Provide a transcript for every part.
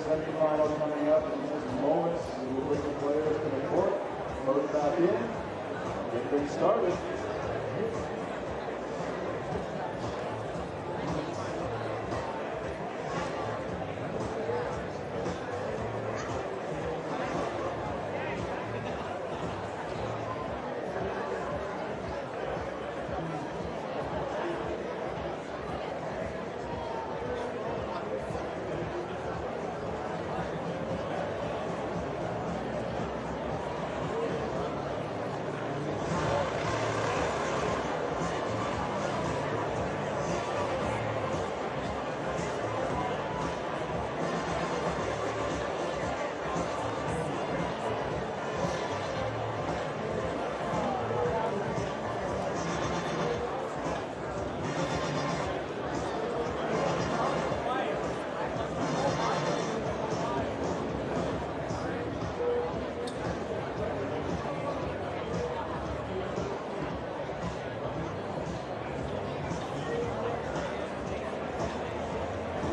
Semifinal coming up in just moments. We will bring the players to the court, load back in, get things started.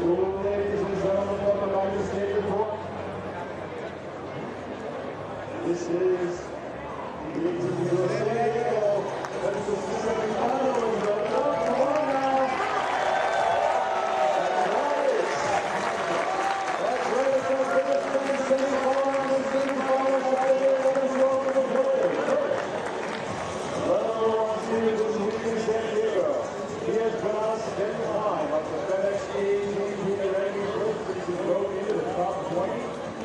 Ladies and gentlemen, welcome back to State Report. This is the ATP USA. That's the semifinal. Come on now. That's right. It's our biggest semifinal and semifinal Saturday. Let us welcome the players. Level 1 series this week in San Diego. He has been on spin time up the FedEx ATP ranking first to go into the top 20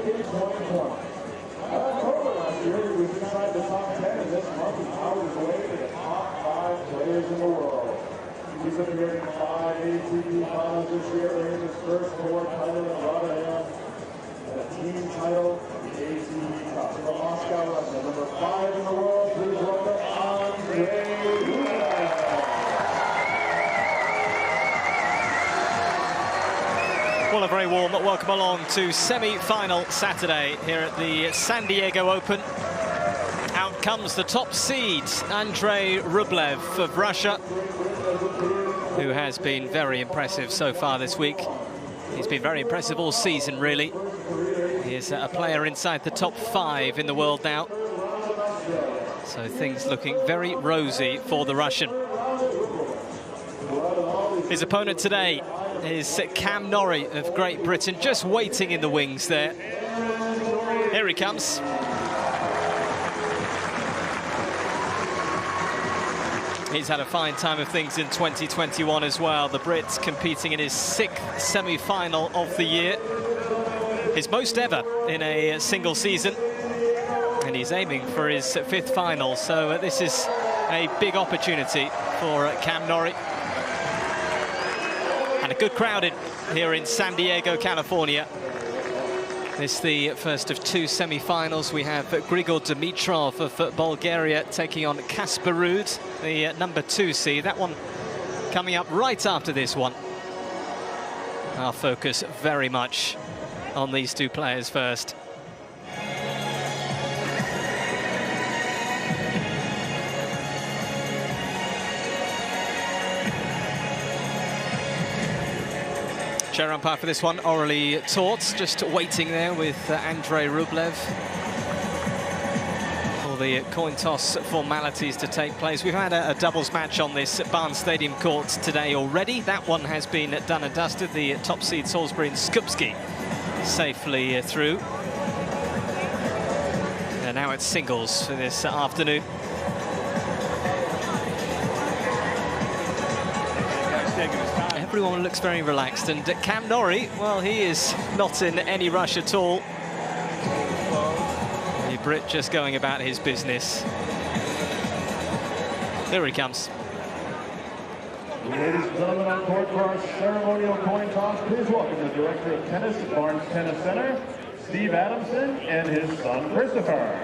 in 2020. October last year, he was inside the top 10, and this month he powered his way to the top 5 players in the world. He's appeared in 5 ATP finals this year, earning his first tour title in Rotterdam, and a team title in the ATP Cup. From Moscow, Russia, number 5 in the world, please welcome Andrey Rublev. Well, a very warm welcome along to semi-final Saturday here at the San Diego Open. Out comes the top seed, Andrey Rublev of Russia. who has been very impressive so far this week. He's been very impressive all season, really. He is a player inside the top 5 in the world now. So things looking very rosy for the Russian. His opponent today is Cam Norrie of Great Britain, just waiting in the wings there. Here he comes. He's had a fine time of things in 2021 as well. The Brit competing in his 6th semi-final of the year. His most ever in a single season. And he's aiming for his 5th final. So this is a big opportunity for Cam Norrie. And a good crowd here in San Diego, California. This is the first of 2 semi-finals. We have Grigor Dimitrov of Bulgaria taking on Casper Ruud, the number 2 seed. That one coming up right after this one. Our focus very much on these 2 players first. Chair umpire for this one, Orally Torts, just waiting there with Andrey Rublev for the coin toss formalities to take place. We've had a doubles match on this Barnes Stadium court today already. That one has been done and dusted. The top seed Salisbury and Skupski safely through. And now it's singles for this afternoon. Everyone looks very relaxed, and Cam Norrie, well, he is not in any rush at all. The Brit just going about his business. Here he comes. Ladies and gentlemen, on court for our ceremonial coin toss, please welcome the Director of Tennis at Barnes Tennis Center, Steve Adamson, and his son, Christopher.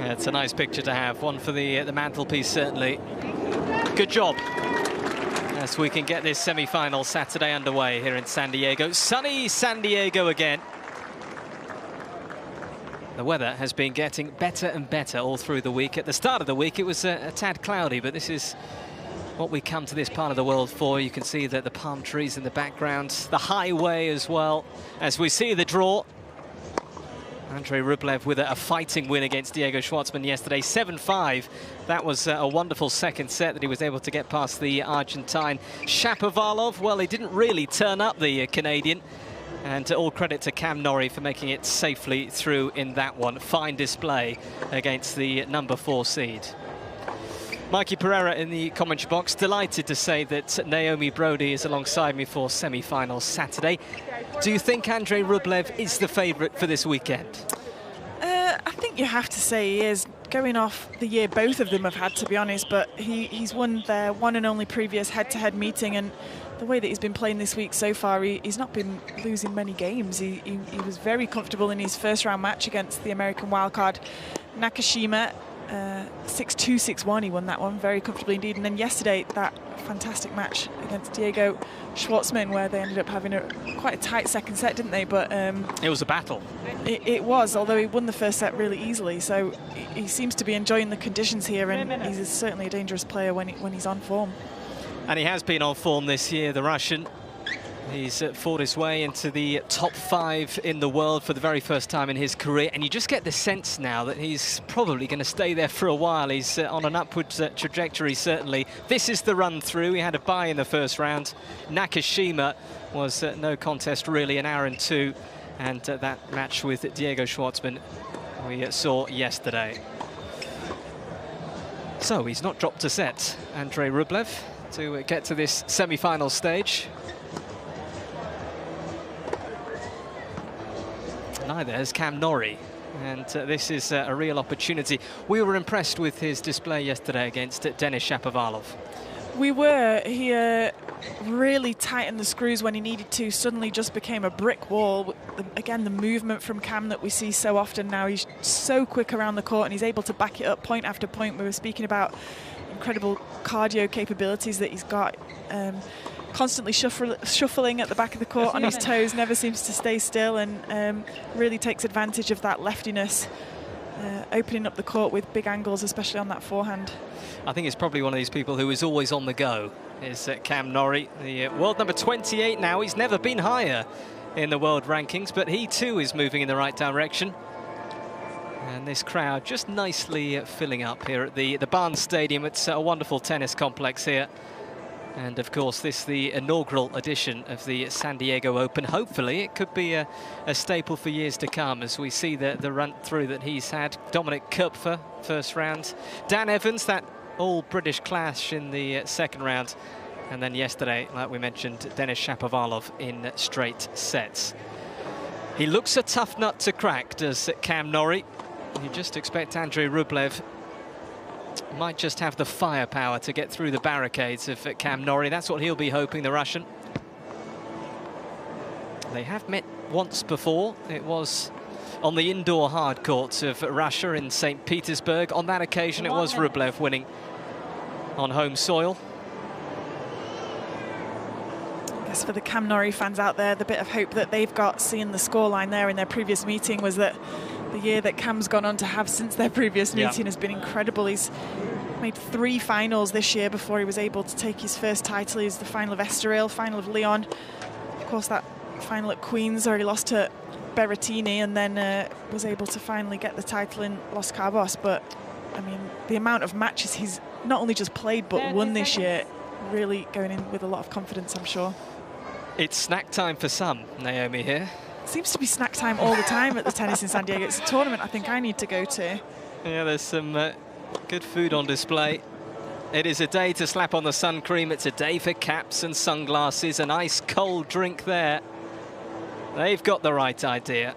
It's a nice picture to have, one for the mantelpiece, certainly. Good job as we can get this semi-final Saturday underway here in San Diego. Sunny San Diego again. The weather has been getting better and better all through the week. At the start of the week, it was a tad cloudy, but this is what we come to this part of the world for. You can see that the palm trees in the background, the highway as well, as we see the draw. Andrey Rublev with a fighting win against Diego Schwartzman yesterday, 7-5. That was a wonderful second set that he was able to get past the Argentine. Shapovalov, well, he didn't really turn up, the Canadian. And all credit to Cam Norrie for making it safely through in that one. Fine display against the number 4 seed. Mikey Pereira in the commentary box, delighted to say that Naomi Brody is alongside me for semi-final Saturday. Do you think Andrey Rublev is the favourite for this weekend? I think you have to say he is. Going off the year both of them have had, to be honest, but he's won their one and only previous head-to-head meeting, and the way that he's been playing this week so far, he's not been losing many games. He was very comfortable in his first-round match against the American wildcard Nakashima. 6-2, 6-1, he won that one very comfortably indeed. And then yesterday, that fantastic match against Diego Schwartzman, where they ended up having quite a tight second set, didn't they? But it was a battle. It was, although he won the first set really easily. So he seems to be enjoying the conditions here, and he's certainly a dangerous player when he's on form. And he has been on form this year, the Russian. He's fought his way into the top 5 in the world for the very first time in his career, and you just get the sense now that he's probably going to stay there for a while. He's on an upward trajectory, certainly. This is the run through. He had a bye in the first round. Nakashima was no contest, really, an hour and 2, and that match with Diego Schwartzman we saw yesterday. So he's not dropped a set, Andrey Rublev, to get to this semi-final stage. Neither has Cam Norrie. And this is a real opportunity. We were impressed with his display yesterday against Denis Shapovalov. We were. He really tightened the screws when he needed to, suddenly just became a brick wall. Again, the movement from Cam that we see so often now, he's so quick around the court and he's able to back it up point after point. We were speaking about incredible cardio capabilities that he's got. Constantly shuffling at the back of the court on his toes, never seems to stay still, and really takes advantage of that leftiness, opening up the court with big angles, especially on that forehand. I think it's probably one of these people who is always on the go, is Cam Norrie, the world number 28 now. He's never been higher in the world rankings, but he too is moving in the right direction. And this crowd just nicely filling up here at the Barnes Stadium. It's a wonderful tennis complex here. And of course, this is the inaugural edition of the San Diego Open. Hopefully, it could be a staple for years to come as we see the run through that he's had. Dominic Kupfer, first round. Dan Evans, that all-British clash in the second round. And then yesterday, like we mentioned, Denis Shapovalov in straight sets. He looks a tough nut to crack, does Cam Norrie. You just expect Andrey Rublev might just have the firepower to get through the barricades of Cam Norrie. That's what he'll be hoping, the Russian. They have met once before. It was on the indoor hard courts of Russia in St. Petersburg. On that occasion, it was Rublev winning on home soil. I guess for the Cam Norrie fans out there, the bit of hope that they've got seeing the scoreline there in their previous meeting was that the year that Cam's gone on to have since their previous meeting has been incredible. He's made 3 finals this year before he was able to take his first title. He was the final of Estoril, final of Lyon. Of course, that final at Queens where he lost to Berrettini and then was able to finally get the title in Los Cabos. But, I mean, the amount of matches he's not only just played but won this year, really going in with a lot of confidence, I'm sure. It's snack time for some, Naomi here. Seems to be snack time all the time at the tennis in San Diego. It's a tournament I think I need to go to. Yeah, there's some good food on display. It is a day to slap on the sun cream. It's a day for caps and sunglasses. An ice cold drink there. They've got the right idea.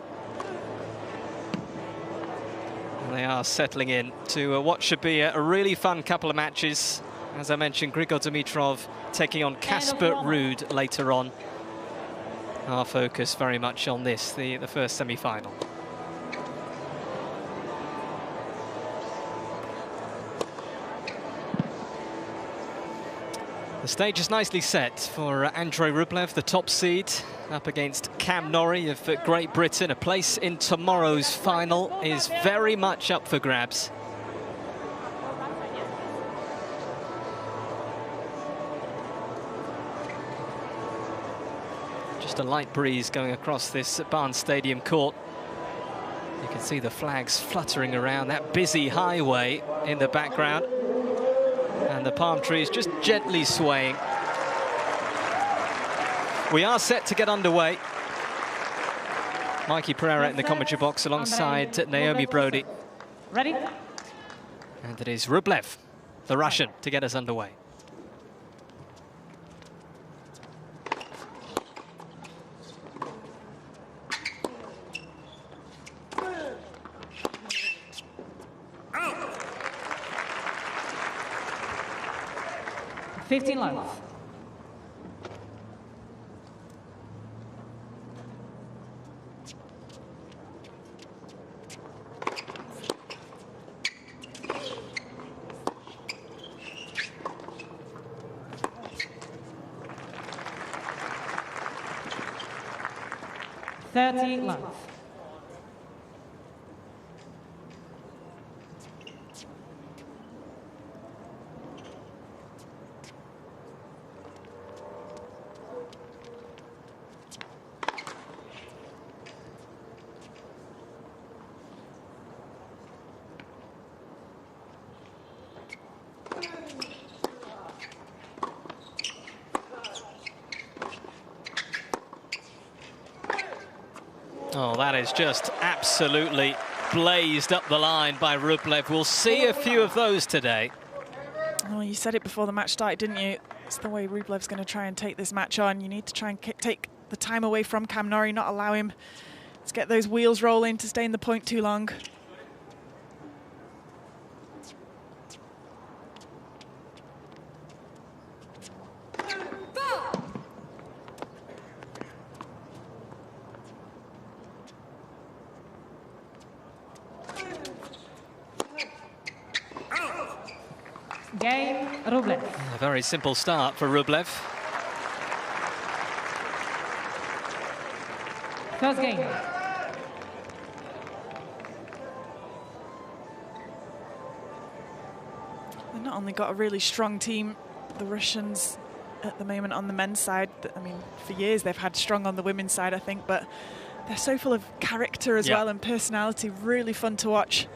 And they are settling in to what should be a really fun couple of matches. As I mentioned, Grigor Dimitrov taking on Casper Ruud later on. Our focus very much on this, the first semi-final. The stage is nicely set for Andrey Rublev, the top seed, up against Cam Norrie of Great Britain. A place in tomorrow's final is very much up for grabs. Just a light breeze going across this Barnes Stadium court. You can see the flags fluttering around that busy highway in the background. And the palm trees just gently swaying. We are set to get underway. Mikey Pereira in the commentary box alongside Naomi Brody. Ready? And it is Rublev, the Russian, to get us underway. Out. 15 love. Love. Oh, that is just absolutely blazed up the line by Rublev. We'll see a few of those today. Oh, you said it before the match started, didn't you? It's the way Rublev's going to try and take this match on. You need to try and take the time away from Cam Norrie, not allow him Let's get those wheels rolling to stay in the point too long. Game, Rublev. A very simple start for Rublev. First game. They've not only got a really strong team, the Russians at the moment on the men's side. I mean, for years they've had strong on the women's side, I think, but they're so full of character as well and personality. Really fun to watch.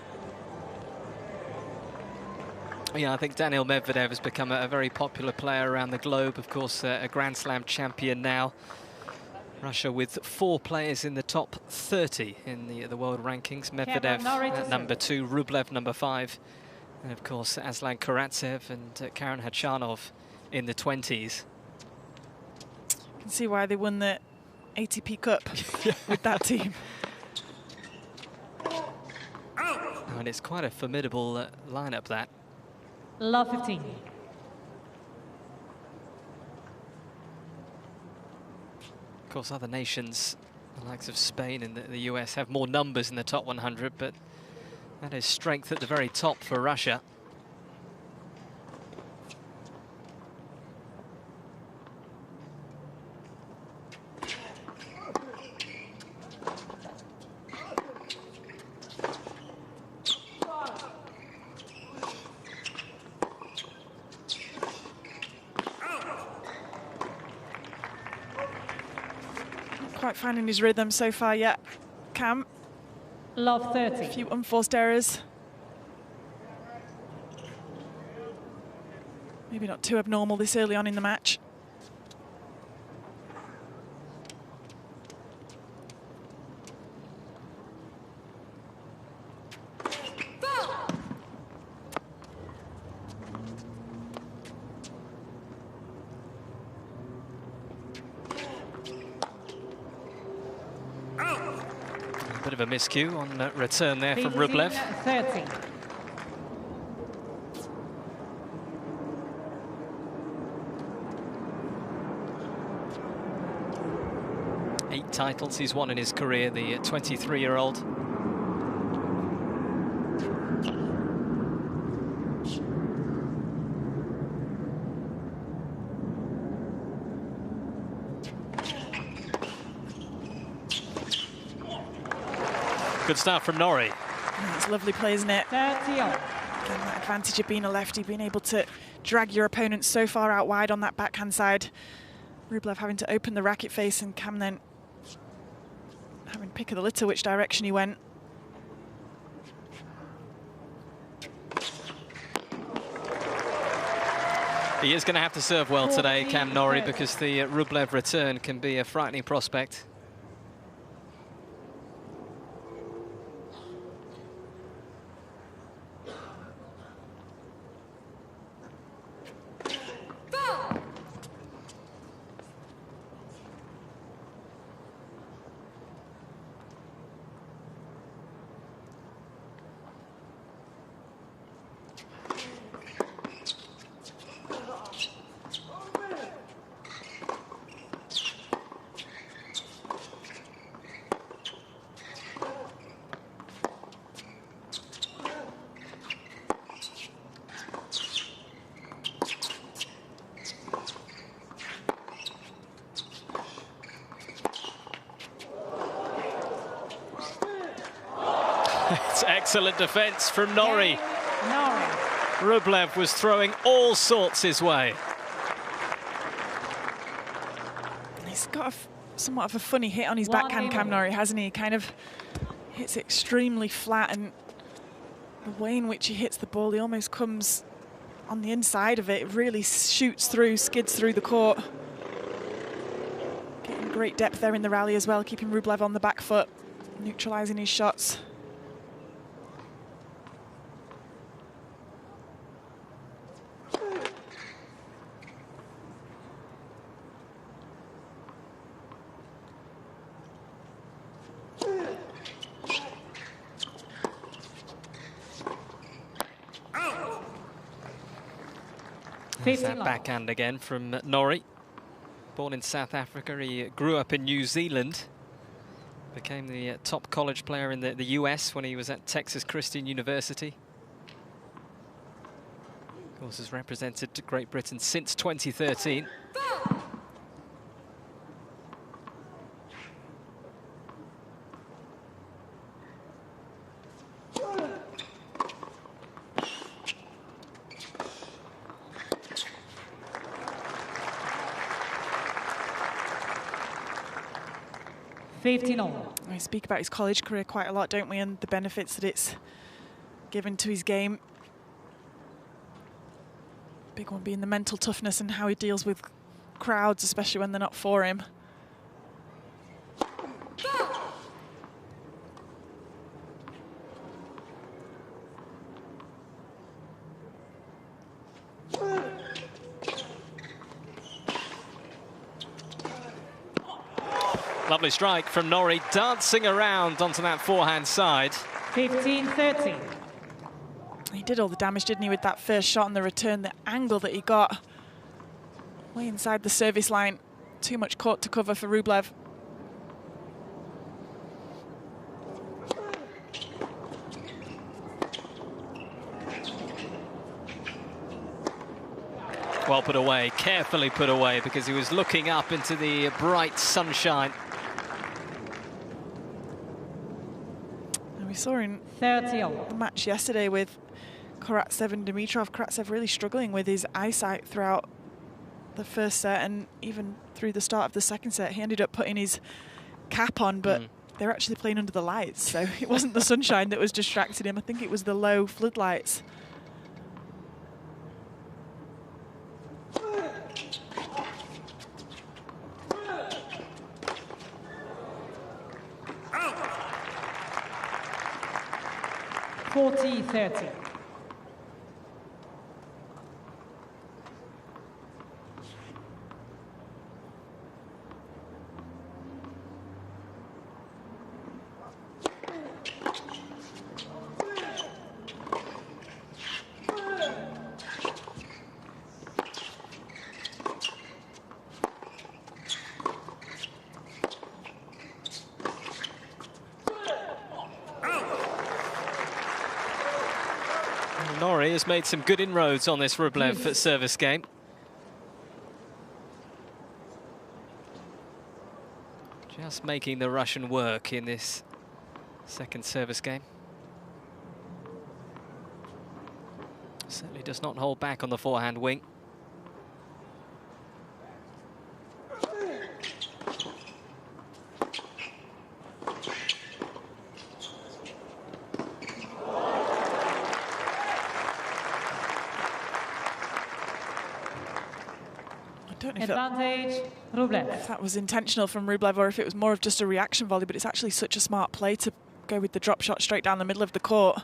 Yeah, I think Daniil Medvedev has become a very popular player around the globe. Of course, a Grand Slam champion now. Russia with 4 players in the top 30 in the world rankings. Medvedev at number 2, Rublev number 5. And of course, Aslan Karatsev and Karen Khachanov in the 20s. You can see why they won the ATP Cup with that team. And it's quite a formidable lineup, that. Love 15. Of course, other nations, the likes of Spain and the US, have more numbers in the top 100, but that is strength at the very top for Russia. Quite finding his rhythm so far yet, Cam. Love 30. A few unforced errors. Maybe not too abnormal this early on in the match. Bit of a miscue on return there from Rublev. 30. Eight titles he's won in his career, the 23-year-old. Good start from Norrie. It's lovely play, isn't it? 30 on. Again, that advantage of being a lefty, being able to drag your opponent so far out wide on that backhand side. Rublev having to open the racket face and Cam then having pick of the litter which direction he went. He is going to have to serve well today, Cam Norrie, because the Rublev return can be a frightening prospect. It's excellent defence from Norrie. Rublev was throwing all sorts his way. He's got somewhat of a funny hit on his backhand, Cam Norrie, hasn't he? Kind of hits extremely flat, and the way in which he hits the ball, he almost comes on the inside of it. It really shoots through, skids through the court. Getting great depth there in the rally as well, keeping Rublev on the back foot, neutralising his shots. There's that backhand again from Norrie. Born in South Africa, he grew up in New Zealand. Became the top college player in the US when he was at Texas Christian University. Of course, has represented Great Britain since 2013. We speak about his college career quite a lot, don't we, and the benefits that it's given to his game. Big one being the mental toughness and how he deals with crowds, especially when they're not for him. Lovely strike from Norrie, dancing around onto that forehand side. 15-13. He did all the damage, didn't he, with that first shot and the return, the angle that he got way inside the service line. Too much court to cover for Rublev. Well put away, carefully put away, because he was looking up into the bright sunshine. We saw in the match yesterday with Karatsev and Dimitrov, Karatsev really struggling with his eyesight throughout the first set, and even through the start of the second set. He ended up putting his cap on, but they were actually playing under the lights, so it wasn't the sunshine that was distracting him. I think it was the low floodlights. (40-30). Norrie has made some good inroads on this Rublev service game. Just making the Russian work in this second service game. Certainly does not hold back on the forehand wing. Advantage, Rublev. If that was intentional from Rublev or if it was more of just a reaction volley, but it's actually such a smart play to go with the drop shot straight down the middle of the court.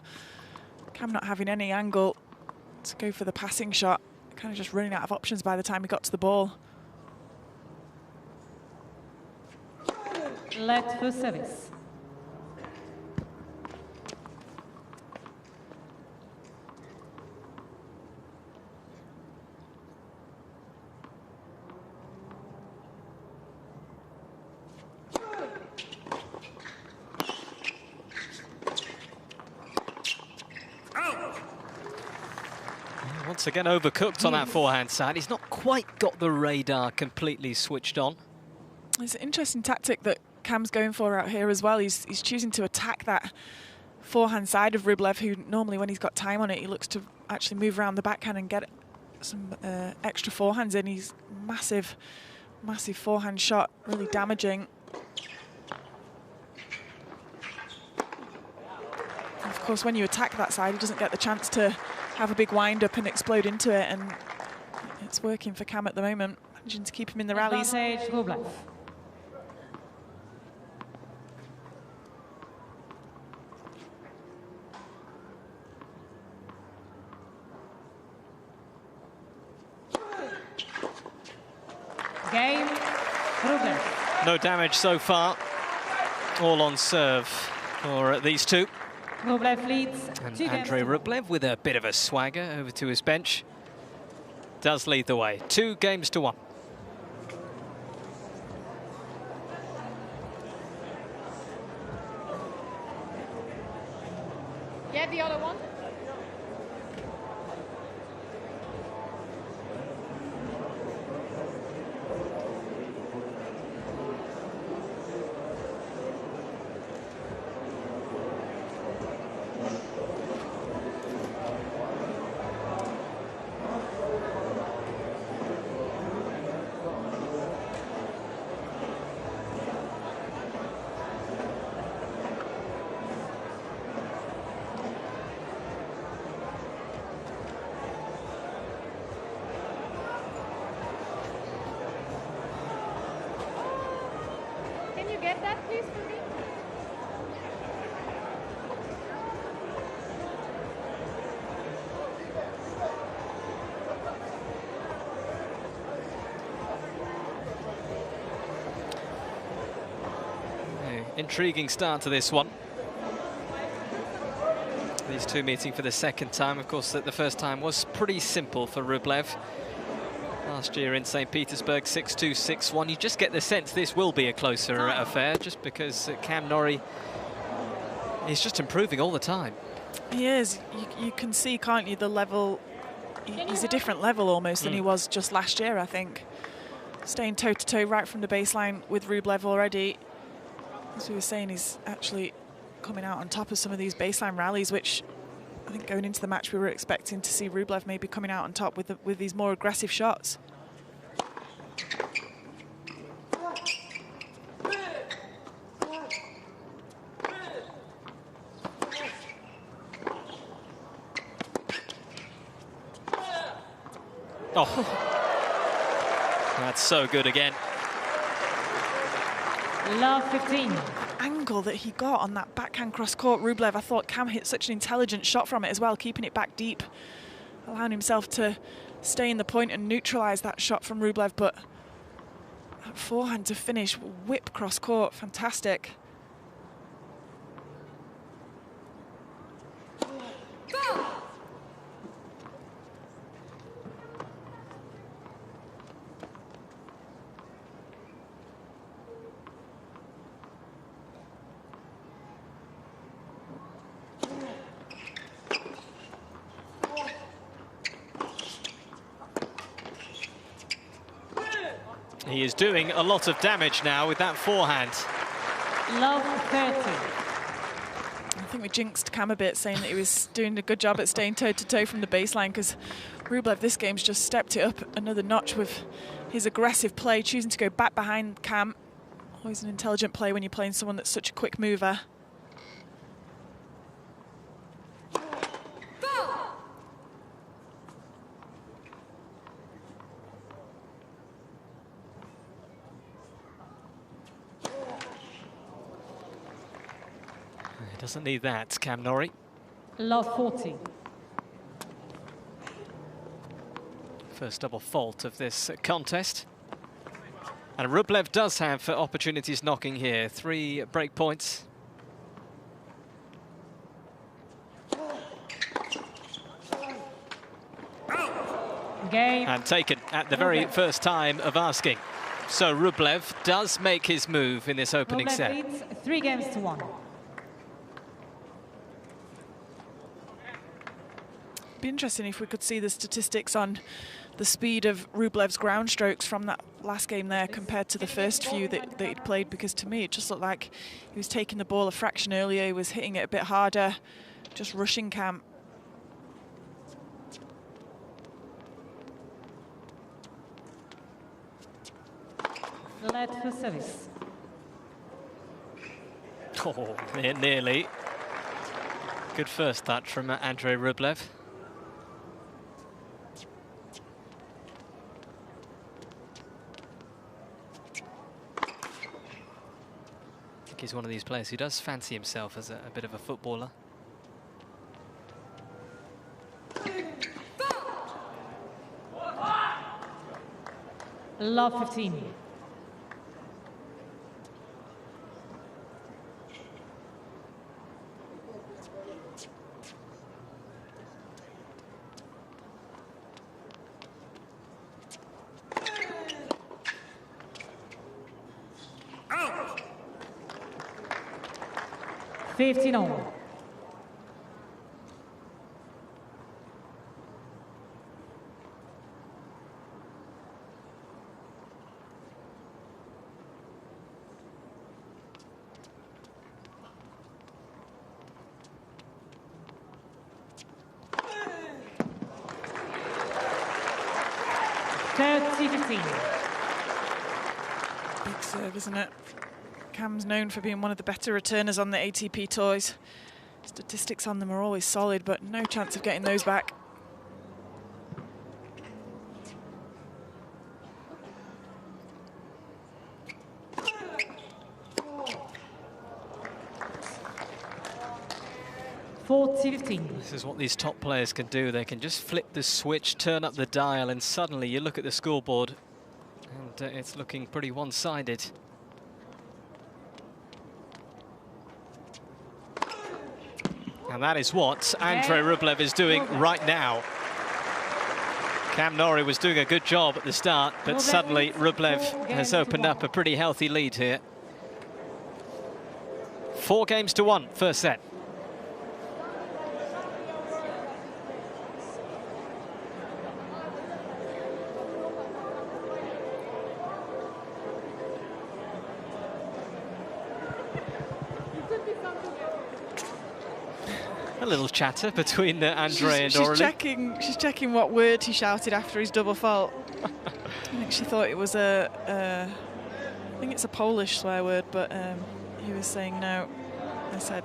Cam not having any angle to go for the passing shot, kind of just running out of options by the time he got to the ball. Let for service. Once again overcooked on that forehand side. He's not quite got the radar completely switched on. It's an interesting tactic that Cam's going for out here as well. He's choosing to attack that forehand side of Rublev, who normally when he's got time on it, he looks to actually move around the backhand and get some extra forehands in. He's massive forehand shot, really damaging. And of course, when you attack that side, he doesn't get the chance to have a big wind-up and explode into it, and it's working for Cam at the moment, managing to keep him in the rallies. Advantage, Rublev. Game, Rublev. No damage so far, all on serve for these two. Rublev leads. And Andrey Rublev with a bit of a swagger over to his bench. does lead the way. 2-1. Yeah, the other one. Can you get that, please, for me? Intriguing start to this one. These two meeting for the second time. Of course, the first time was pretty simple for Rublev. Last year in St. Petersburg, 6-2, 6-1. You just get the sense this will be a closer affair, just because Cam Norrie is just improving all the time. He is. You can see, can't you, the level. He's a different level almost than he was just last year, I think. Staying toe-to-toe right from the baseline with Rublev already. As we were saying, he's actually coming out on top of some of these baseline rallies, which I think going into the match we were expecting to see Rublev maybe coming out on top with these more aggressive shots. Oh, that's so good again. Love 15. Angle that he got on that backhand cross court, Rublev, I thought Cam hit such an intelligent shot from it as well, keeping it back deep, allowing himself to stay in the point and neutralize that shot from Rublev. But that forehand to finish, whip cross court, fantastic. He is doing a lot of damage now with that forehand. Love 30. I think we jinxed Cam a bit, saying that he was doing a good job at staying toe-to-toe from the baseline, because Rublev this game's just stepped it up another notch with his aggressive play, choosing to go back behind Cam. Always an intelligent play when you're playing someone that's such a quick mover. Doesn't need that, Cam Norrie. Love 40. First double fault of this contest. And Rublev does have opportunities knocking here. 3 break points. Game. And taken at the very first time of asking. So Rublev does make his move in this opening set. Rublev leads 3-1. Be interesting if we could see the statistics on the speed of Rublev's ground strokes from that last game there compared to the first few that he'd played, because to me it just looked like he was taking the ball a fraction earlier, he was hitting it a bit harder, just rushing Cam. Led for service. Oh, nearly. Good first touch from Andrey Rublev. I think he's one of these players who does fancy himself as a bit of a footballer. Love 15. 15 all. Big serve, isn't it? Cam's known for being one of the better returners on the ATP toys. Statistics on them are always solid, but no chance of getting those back. This is what these top players can do. They can just flip the switch, turn up the dial, and suddenly you look at the scoreboard and it's looking pretty one-sided. And that is what Andrey Rublev is doing right now. Cam Norrie was doing a good job at the start, but suddenly Rublev has opened up a pretty healthy lead here. 4 games to 1, first set. A little chatter between Andrey and Norrie. She's checking what word he shouted after his double fault. I think she thought it was I think it's a Polish swear word, but he was saying no. I said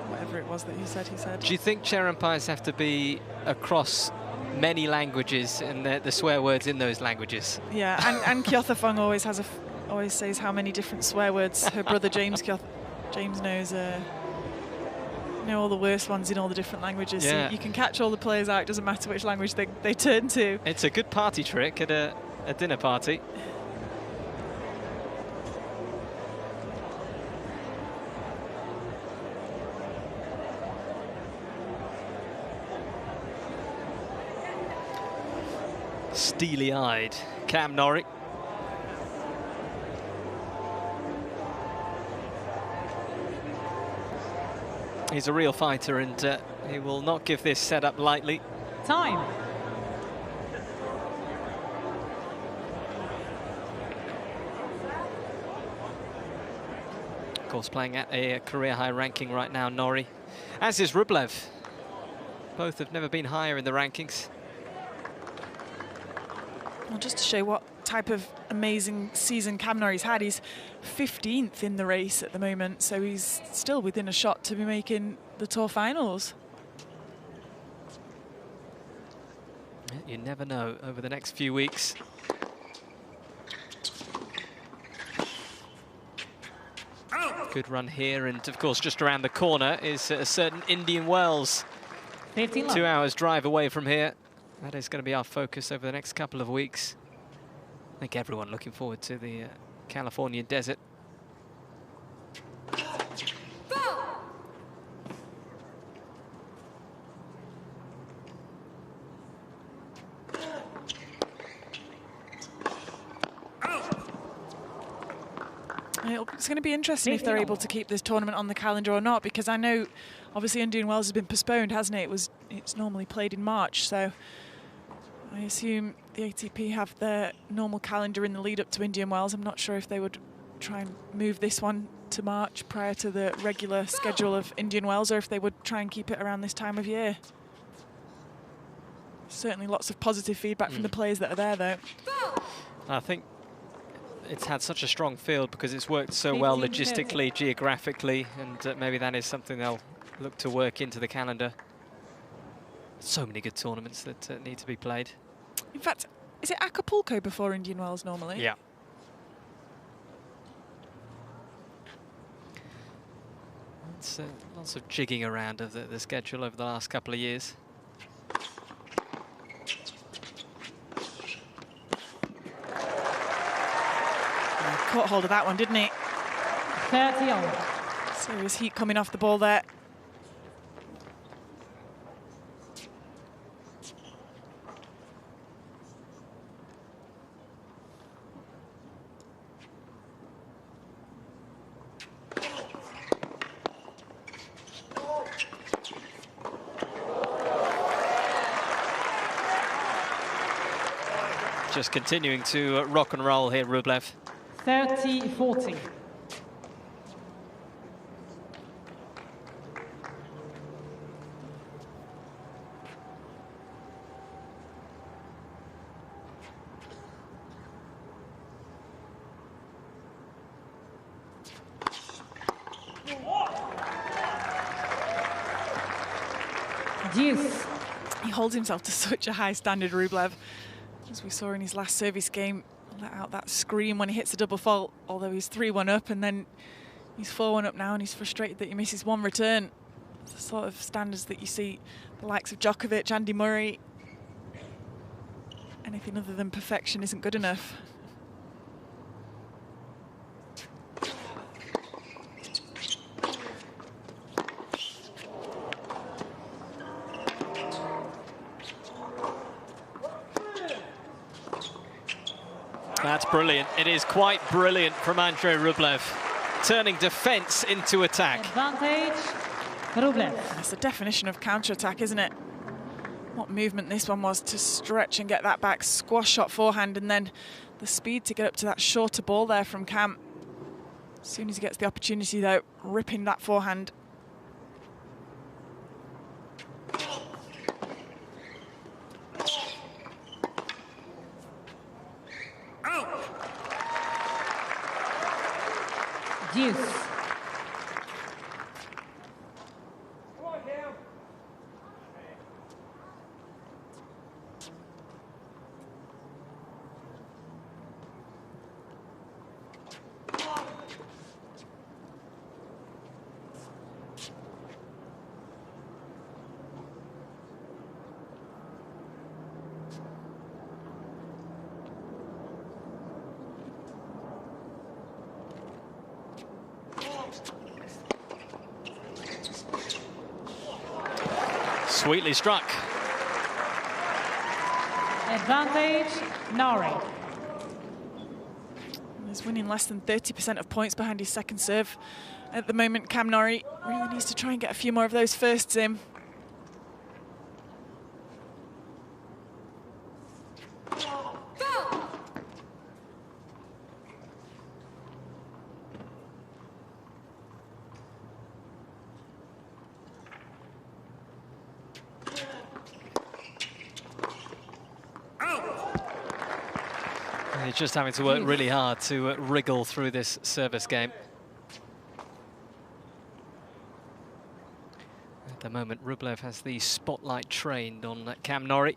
whatever it was that he said. Do you think chair umpires have to be across many languages and the swear words in those languages? Yeah, and Kyotha Fung always says how many different swear words her brother James knows. Know all the worst ones in all the different languages. Yeah. So you can catch all the players out. It doesn't matter which language they turn to. It's a good party trick at a dinner party. Steely-eyed Cam Norrie. He's a real fighter, and he will not give this set up lightly. Time. Of course, playing at a career-high ranking right now, Norrie, as is Rublev. Both have never been higher in the rankings. Well, just to show what type of amazing season Cam Norrie's had, he's 15th in the race at the moment, so he's still within a shot to be making the tour finals. You never know over the next few weeks. Good run here, and of course just around the corner is a certain Indian Wells. 2 hours drive away from here. That is going to be our focus over the next couple of weeks. I think everyone looking forward to the California desert. It's going to be interesting if they're able to keep this tournament on the calendar or not, because I know obviously Indian Wells has been postponed, hasn't it? It's normally played in March, so I assume the ATP have their normal calendar in the lead up to Indian Wells. I'm not sure if they would try and move this one to March prior to the regular schedule of Indian Wells, or if they would try and keep it around this time of year. Certainly lots of positive feedback from the players that are there, though. I think it's had such a strong field because it's worked so well logistically, geographically, and maybe that is something they'll look to work into the calendar. So many good tournaments that need to be played. In fact, is it Acapulco before Indian Wells normally? Yeah. It's lots of jigging around of the schedule over the last couple of years. Caught hold of that one, didn't he? 30 on. Serious heat coming off the ball there. just continuing to rock and roll here, Rublev. 30-40. Deuce. He holds himself to such a high standard, Rublev. As we saw in his last service game, let out that scream when he hits a double fault, although he's 3-1 up and then he's 4-1 up now and he's frustrated that he misses one return. It's the sort of standards that you see the likes of Djokovic, Andy Murray. Anything other than perfection isn't good enough. That's brilliant. It is quite brilliant from Andrey Rublev, turning defence into attack. Advantage, Rublev. That's the definition of counter-attack, isn't it? What movement this one was to stretch and get that back squash shot forehand, and then the speed to get up to that shorter ball there from Cam. As soon as he gets the opportunity, though, ripping that forehand. Deuce. Sweetly struck. Advantage, Norrie. He's winning less than 30% of points behind his second serve. At the moment, Cam Norrie really needs to try and get a few more of those firsts in. He's just having to work really hard to wriggle through this service game. At the moment, Rublev has the spotlight trained on Cam Norrie.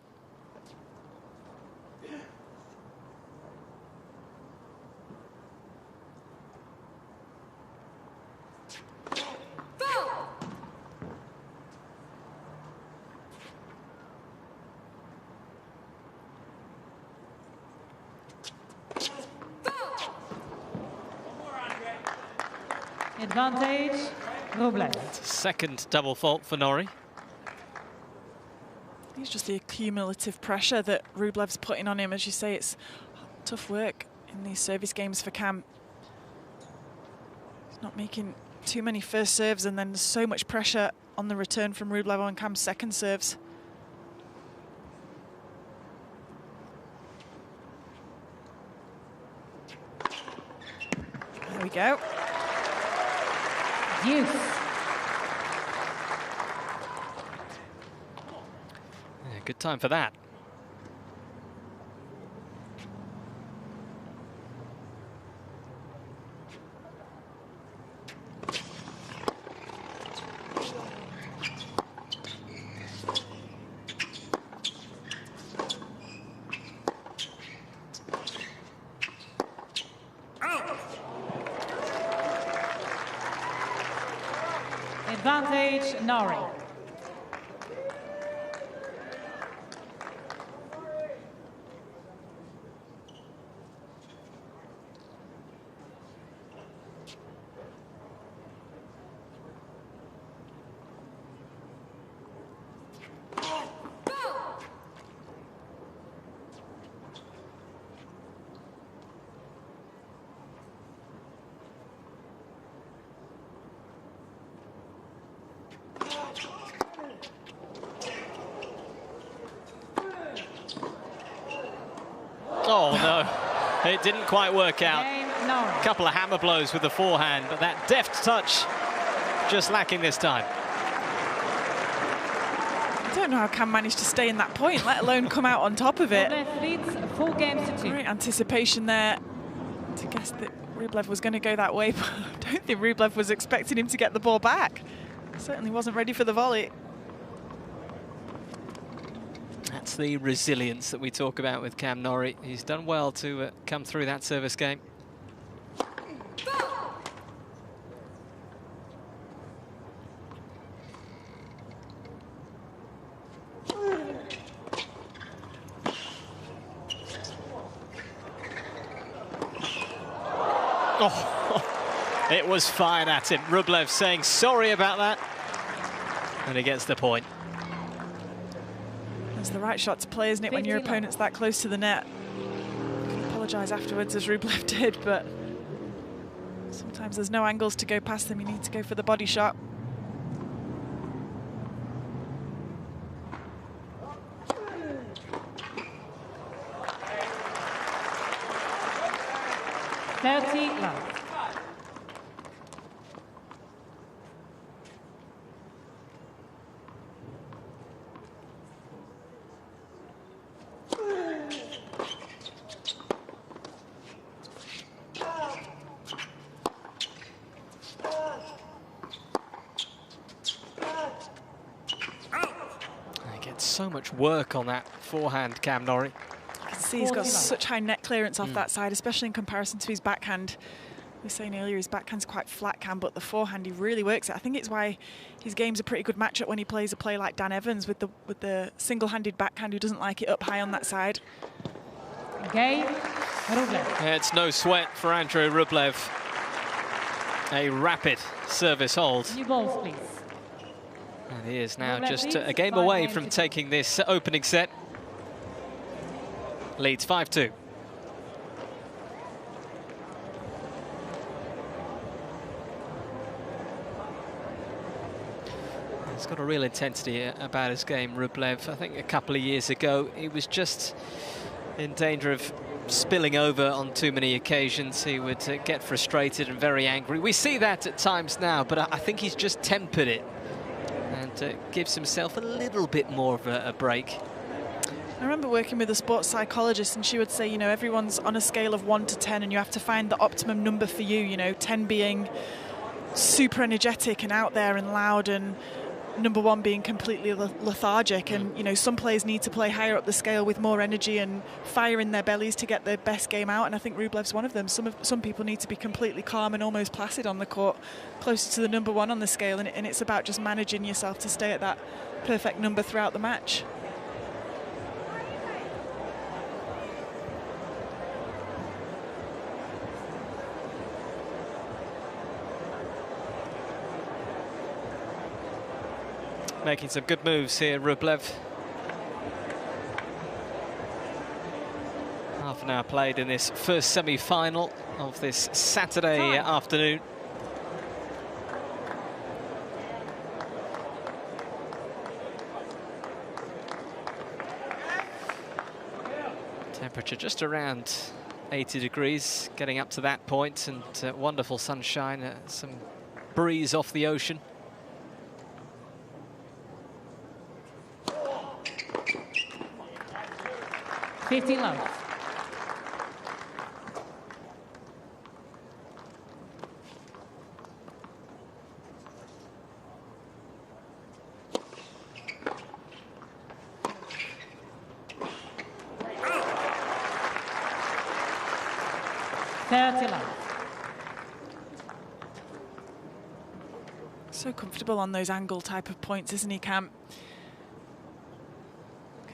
Advantage, Rublev. Second double fault for Norrie. It's just the accumulative pressure that Rublev's putting on him. As you say, it's tough work in these service games for Cam. He's not making too many first serves, and then there's so much pressure on the return from Rublev on Cam's second serves. There we go. Deuce. Yeah, good time for that. Advantage, Norrie. It didn't quite work out. A couple of hammer blows with the forehand, but that deft touch just lacking this time. I don't know how Cam managed to stay in that point, let alone come out on top of it. Rublev leads 4 games to 2. Great anticipation there to guess that Rublev was going to go that way, but I don't think Rublev was expecting him to get the ball back. Certainly wasn't ready for the volley. That's the resilience that we talk about with Cam Norrie. He's done well to come through that service game. Oh, it was fired at him. Rublev saying sorry about that. And he gets the point. It's the right shot to play, isn't it, when your opponent's that close to the net? You can apologise afterwards, as Rublev did, but sometimes there's no angles to go past them. You need to go for the body shot. So much work on that forehand, Cam Norrie. You can see he's got such high net clearance off that side, especially in comparison to his backhand. We were saying earlier his backhand's quite flat, Cam, but the forehand, he really works it. I think it's why his game's a pretty good matchup when he plays a play like Dan Evans with the single-handed backhand who doesn't like it up high on that side. Game, Rublev. It's no sweat for Andrey Rublev. A rapid service hold. New balls, please. And he is now just a game away from taking this opening set. Leads 5-2. He's got a real intensity about his game, Rublev. I think a couple of years ago, he was just in danger of spilling over on too many occasions. He would get frustrated and very angry. We see that at times now, but I think he's just tempered it and gives himself a little bit more of a break. I remember working with a sports psychologist, and she would say, you know, everyone's on a scale of 1 to 10, and you have to find the optimum number for you, you know, 10 being super energetic and out there and loud, and number 1 being completely lethargic. And, you know, some players need to play higher up the scale with more energy and fire in their bellies to get their best game out, and I think Rublev's one of them. Some people need to be completely calm and almost placid on the court, closer to the number 1 on the scale, and it's about just managing yourself to stay at that perfect number throughout the match. Making some good moves here, Rublev. Half an hour played in this first semi-final of this Saturday afternoon. Temperature just around 80 degrees, getting up to that point, and wonderful sunshine, some breeze off the ocean. 15 love. So comfortable on those angle type of points, isn't he, Cam?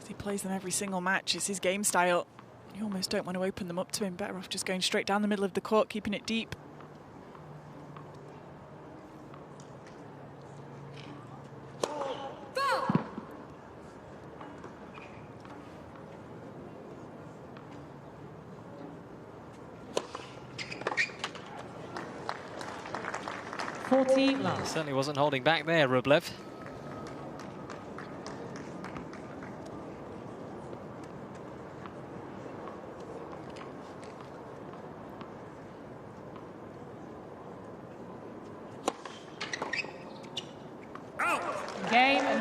He plays them every single match. It's his game style. You almost don't want to open them up to him. Better off just going straight down the middle of the court, keeping it deep. Certainly wasn't holding back there, Rublev.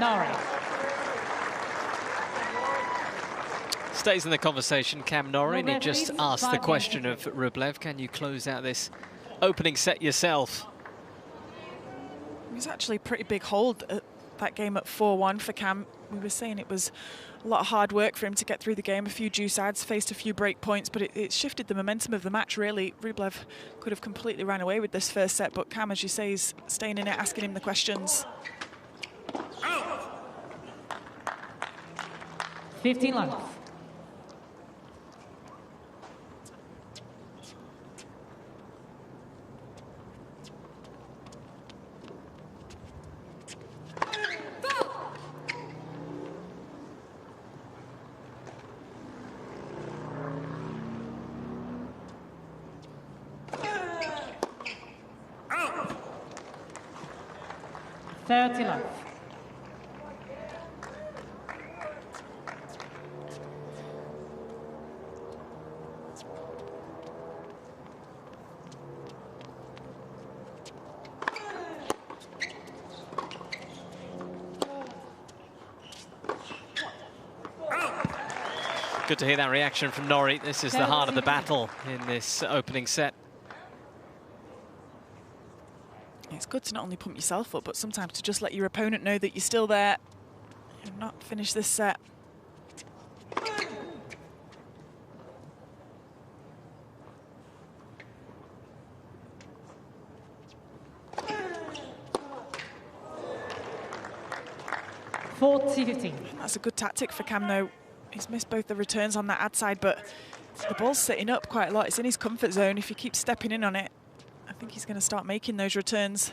Norrie. Stays in the conversation, Cam Norrie, and he Rublev just leads asked the 5 question games of Rublev, can you close out this opening set yourself? It was actually a pretty big hold at that game at 4-1 for Cam. We were saying it was a lot of hard work for him to get through the game, a few juice adds, faced a few break points, but it shifted the momentum of the match, really. Rublev could have completely ran away with this first set, but Cam, as you say, is staying in it, asking him the questions. 15 love. Love. Good to hear that reaction from Norrie. This is the heart of the battle in this opening set. It's good to not only pump yourself up, but sometimes to just let your opponent know that you're still there and not finish this set. That's a good tactic for Cam, though. He's missed both the returns on that ad side, but the ball's sitting up quite a lot. It's in his comfort zone. If he keeps stepping in on it, I think he's going to start making those returns.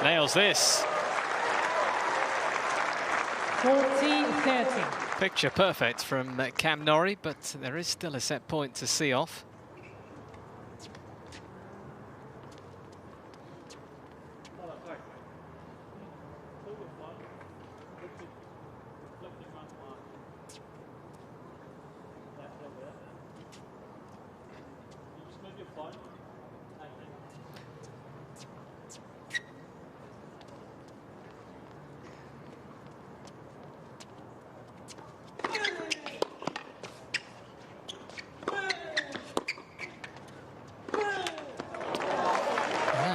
Nails this. 40-30. Picture perfect from Cam Norrie, but there is still a set point to see off.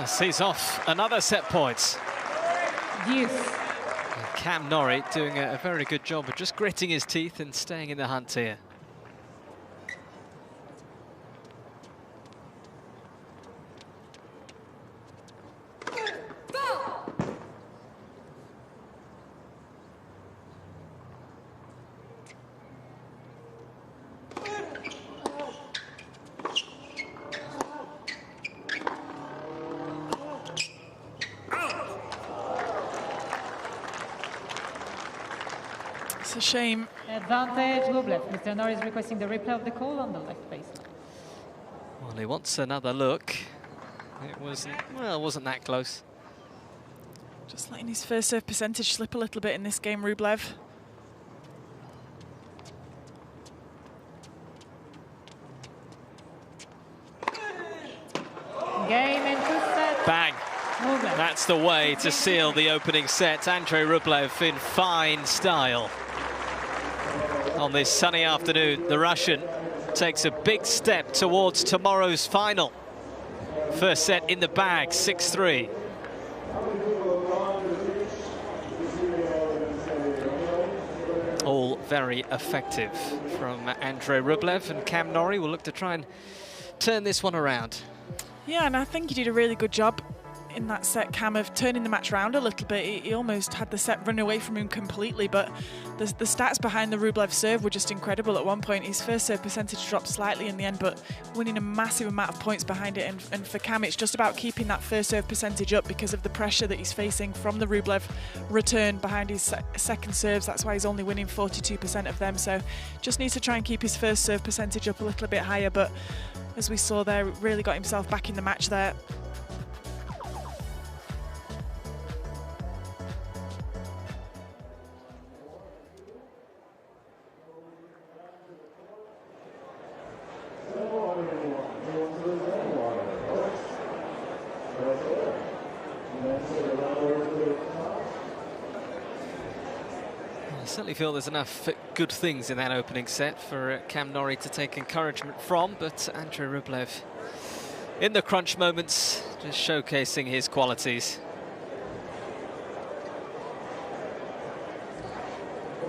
Sees off another set point. Yes. Cam Norrie doing a very good job of just gritting his teeth and staying in the hunt here. It's a shame. Advantage Rublev. Mr. Norrie is requesting the replay of the call on the left baseline. Well, he wants another look. It wasn't, well, it wasn't that close. Just letting his first serve percentage slip a little bit in this game, Rublev. Game into set. Bang. Rublev. That's the way to seal the opening set. Andrey Rublev in fine style. On this sunny afternoon, the Russian takes a big step towards tomorrow's final. First set in the bag, 6-3. All very effective from Andrey Rublev, and Cam Norrie will look to try and turn this one around. Yeah, and I think he did a really good job in that set, Cam, of turning the match around a little bit. He almost had the set run away from him completely, but the stats behind the Rublev serve were just incredible. At one point, his first serve percentage dropped slightly in the end, but winning a massive amount of points behind it. And for Cam, it's just about keeping that first serve percentage up because of the pressure that he's facing from the Rublev return behind his second serves. That's why he's only winning 42% of them. So just needs to try and keep his first serve percentage up a little bit higher. But as we saw there, really got himself back in the match there. I certainly feel there's enough good things in that opening set for Cam Norrie to take encouragement from, but Andrey Rublev in the crunch moments just showcasing his qualities.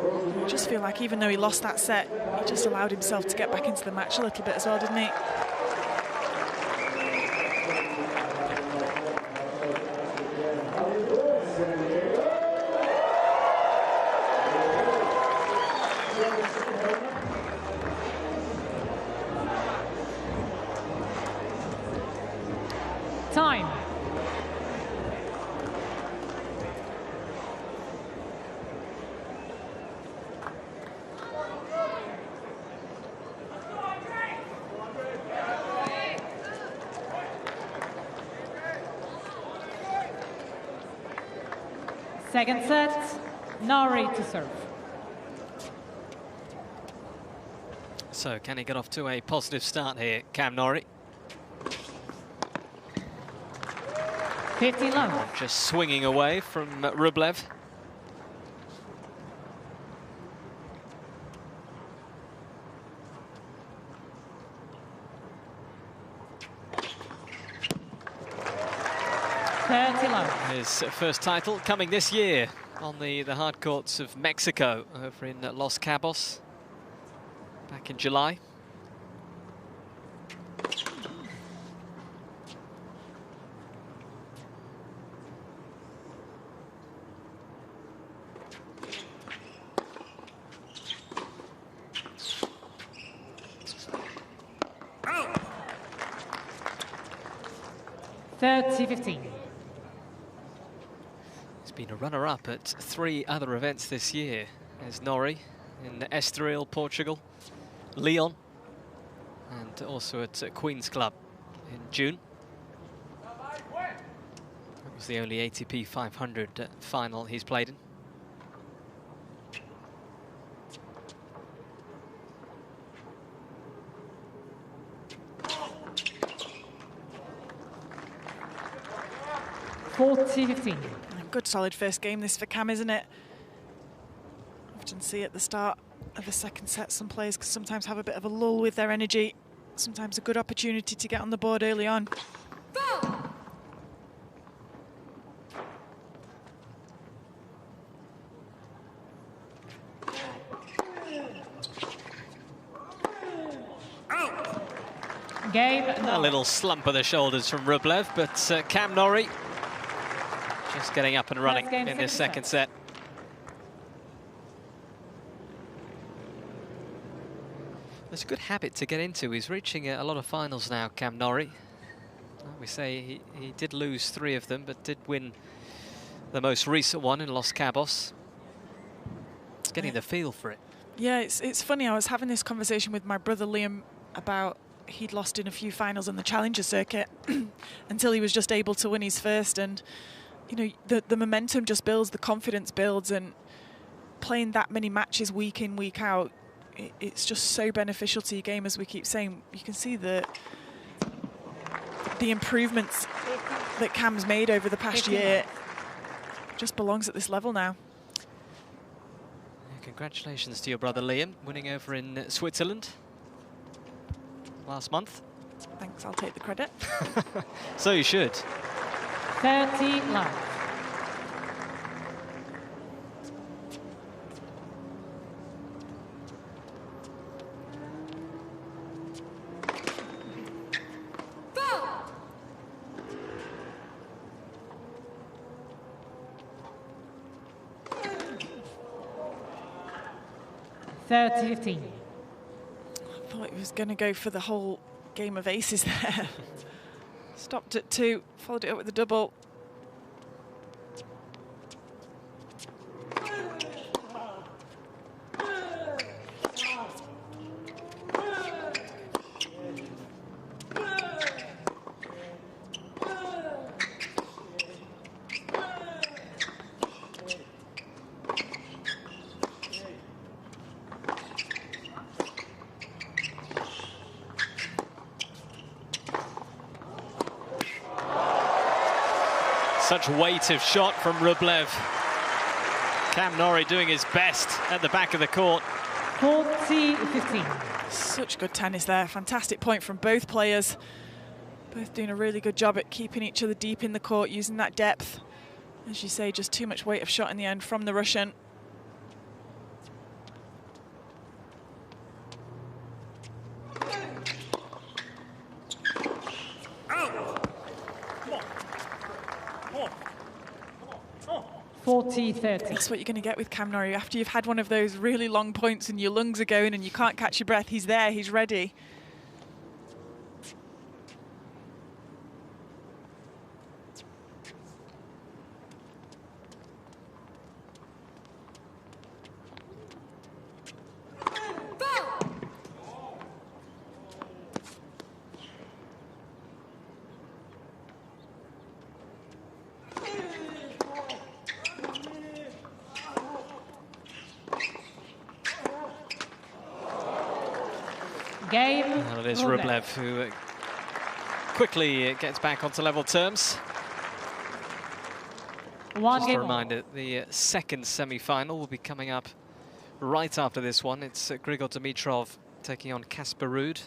I just feel like even though he lost that set, he just allowed himself to get back into the match a little bit as well, didn't he? Time. Second set, Norrie to serve. So can he get off to a positive start here, Cam Norrie? 15 love. Just swinging away from Rublev. His first title coming this year on the hard courts of Mexico over in Los Cabos back in July. Oh. 30-15. He's been a runner-up at 3 other events this year. There's Norrie in Estoril, Portugal, Lyon, and also at Queen's Club in June. That was the only ATP 500 final he's played in. Good solid first game this for Cam, isn't it? Often see at the start of a second set some players can sometimes have a bit of a lull with their energy. Sometimes a good opportunity to get on the board early on. Game. A little slump of the shoulders from Rublev, but Cam Norrie just getting up and running in this second set. It's a good habit to get into. He's reaching a lot of finals now, Cam Norrie. Like we say, he did lose 3 of them, but did win the most recent one in Los Cabos. It's getting the feel for it. Yeah, it's funny. I was having this conversation with my brother Liam about he'd lost in a few finals on the Challenger circuit until he was just able to win his first, and you know, the momentum just builds, the confidence builds, and playing that many matches week in, week out, it's just so beneficial to your game, as we keep saying. You can see the improvements that Cam's made over the past year. Just belongs at this level now. Congratulations to your brother Liam, winning over in Switzerland last month. Thanks, I'll take the credit. So you should. 30 love. I thought he was going to go for the whole game of aces there. Stopped at 2, followed it up with a double. Such weight of shot from Rublev. Cam Norrie doing his best at the back of the court. 40-15. Such good tennis there. Fantastic point from both players. Both doing a really good job at keeping each other deep in the court, using that depth. As you say, just too much weight of shot in the end from the Russian. That's what you're going to get with Cam Norrie. After you've had one of those really long points and your lungs are going and you can't catch your breath, he's there, he's ready. Game. Well, it is Rublev who quickly gets back onto level terms. Just a reminder, the second semi-final will be coming up right after this one. It's Grigor Dimitrov taking on Casper Ruud.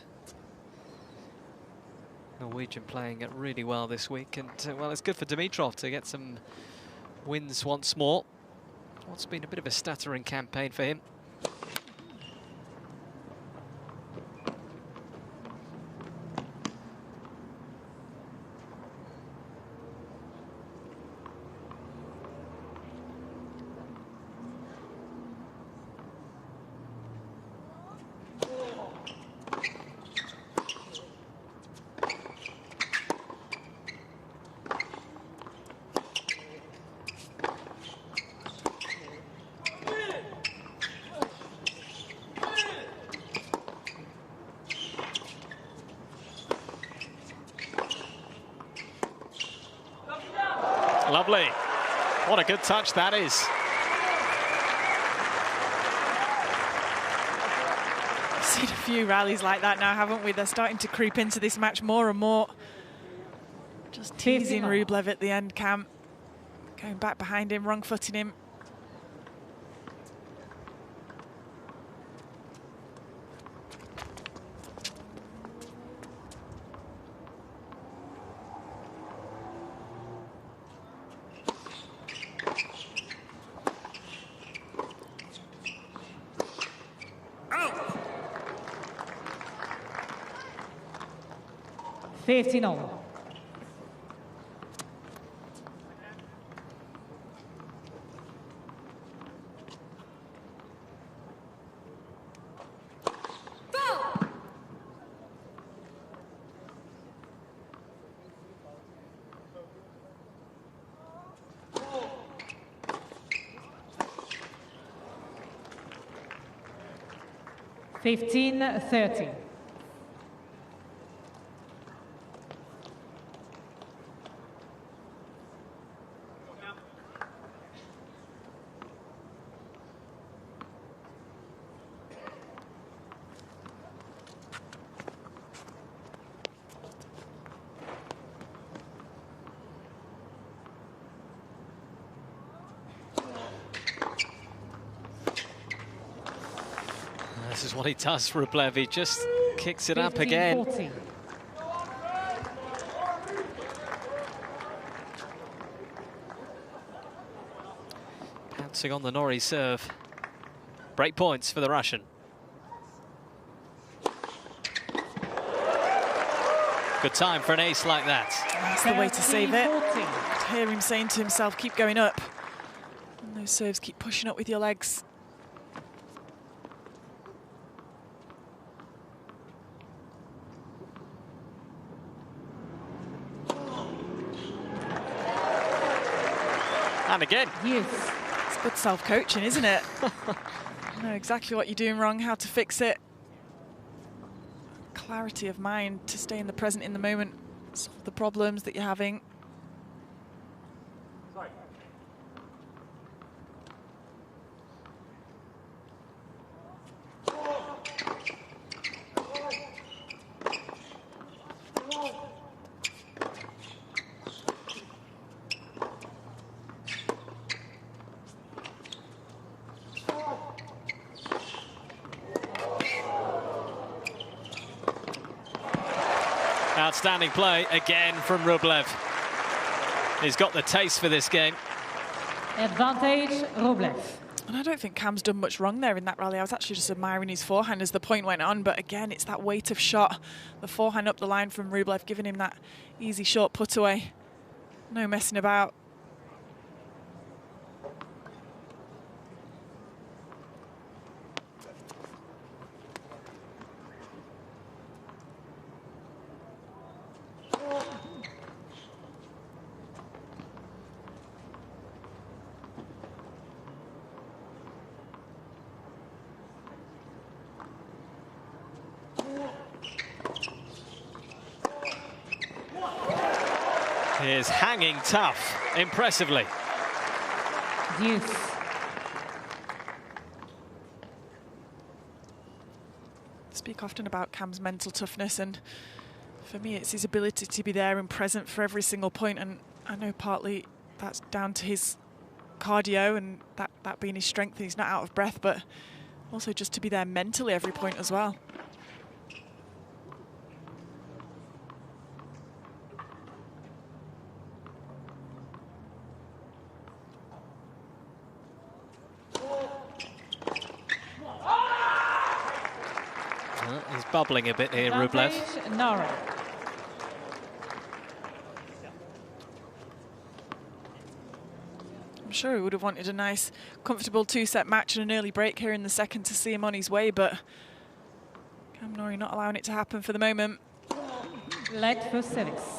Norwegian playing it really well this week, and well, it's good for Dimitrov to get some wins once more. What's been a bit of a stuttering campaign for him. Lovely. What a good touch that is. We've seen a few rallies like that now, haven't we? They're starting to creep into this match more and more. Just teasing Rublev at the end, Cam. Going back behind him, wrong-footing him. $15. $15-30. This is what he does, Rublev. He just kicks it up again. 15-14. Pouncing on the Norrie serve. Break points for the Russian. Good time for an ace like that. That's the way to save it. 14. I hear him saying to himself, keep going up. And those serves keep pushing up with your legs. And again. Yes. It's good self-coaching, isn't it? You know exactly what you're doing wrong, how to fix it. Clarity of mind to stay in the present, in the moment, solve the problems that you're having. Outstanding play again from Rublev. He's got the taste for this game. Advantage, Rublev. And I don't think Cam's done much wrong there in that rally. I was actually just admiring his forehand as the point went on. But again, it's that weight of shot. The forehand up the line from Rublev, giving him that easy short put away. No messing about. He is hanging tough, impressively. Deuce. Speak often about Cam's mental toughness, and for me it's his ability to be there and present for every single point, and I know partly that's down to his cardio and that being his strength, and he's not out of breath, but also just to be there mentally every point as well. He's bubbling a bit here, Rublev. Advantage, Norrie. I'm sure he would have wanted a nice, comfortable two-set match and an early break here in the second to see him on his way, but Norrie not allowing it to happen for the moment. Let for service.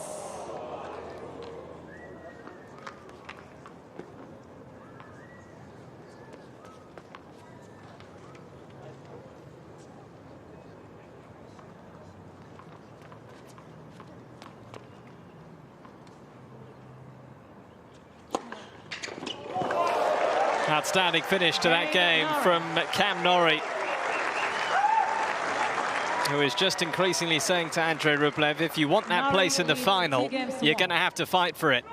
Outstanding finish to that game from Norrie, who is just increasingly saying to Andrey Rublev, if you want that place in the final, you're going to have to fight for it.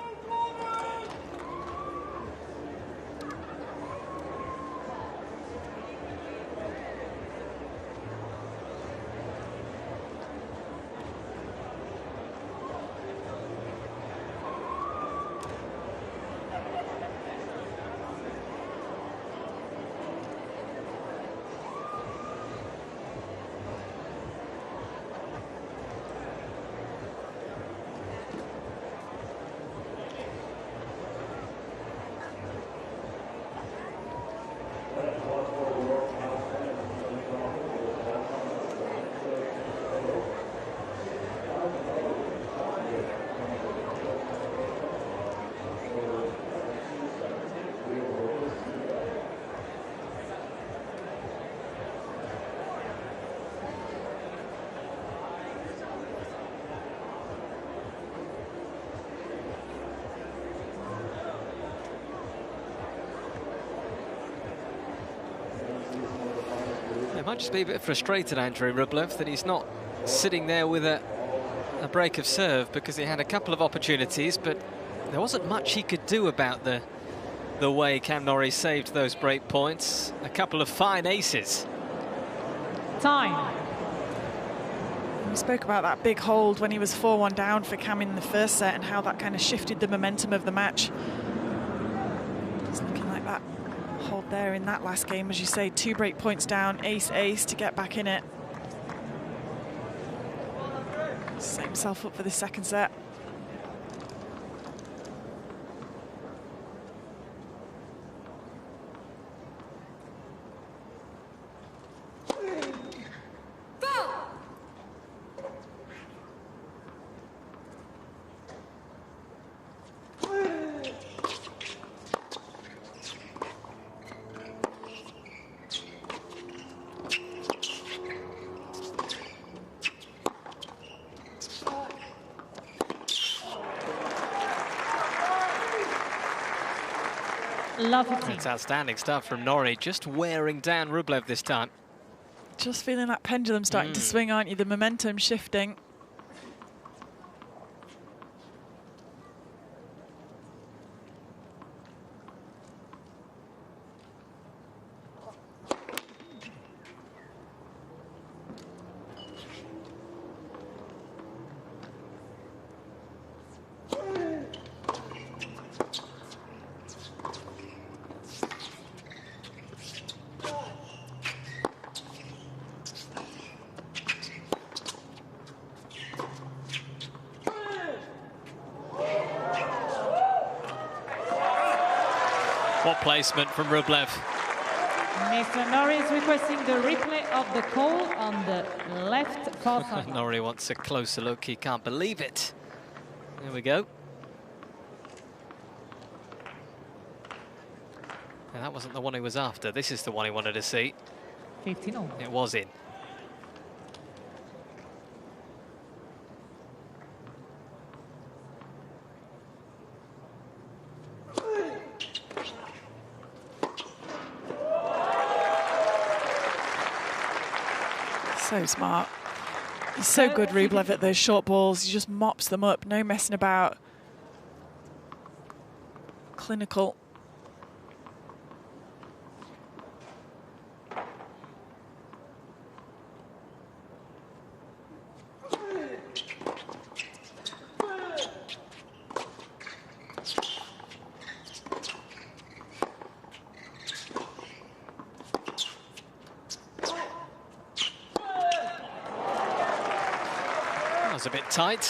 He might just be a bit frustrated, Andrey Rublev, that he's not sitting there with a break of serve, because he had a couple of opportunities, but there wasn't much he could do about the way Norrie saved those break points. A couple of fine aces. Time. We spoke about that big hold when he was 4-1 down for Cam in the first set and how that kind of shifted the momentum of the match. It's looking like that hold there in that last game, as you say, 2 break points down, ace to get back in it. Set himself up for the second set. It's outstanding stuff from Norrie, just wearing down Rublev this time. Just feeling that pendulum starting to swing, aren't you? The momentum shifting. Pot placement from Rublev. Mr. Norrie is requesting the replay of the call on the left far side. Norrie wants a closer look. He can't believe it. There we go. And that wasn't the one he was after. This is the one he wanted to see. 15-all. It was in. So smart. He's so good, Rublev, at those short balls. He just mops them up, no messing about. Clinical. A bit tight.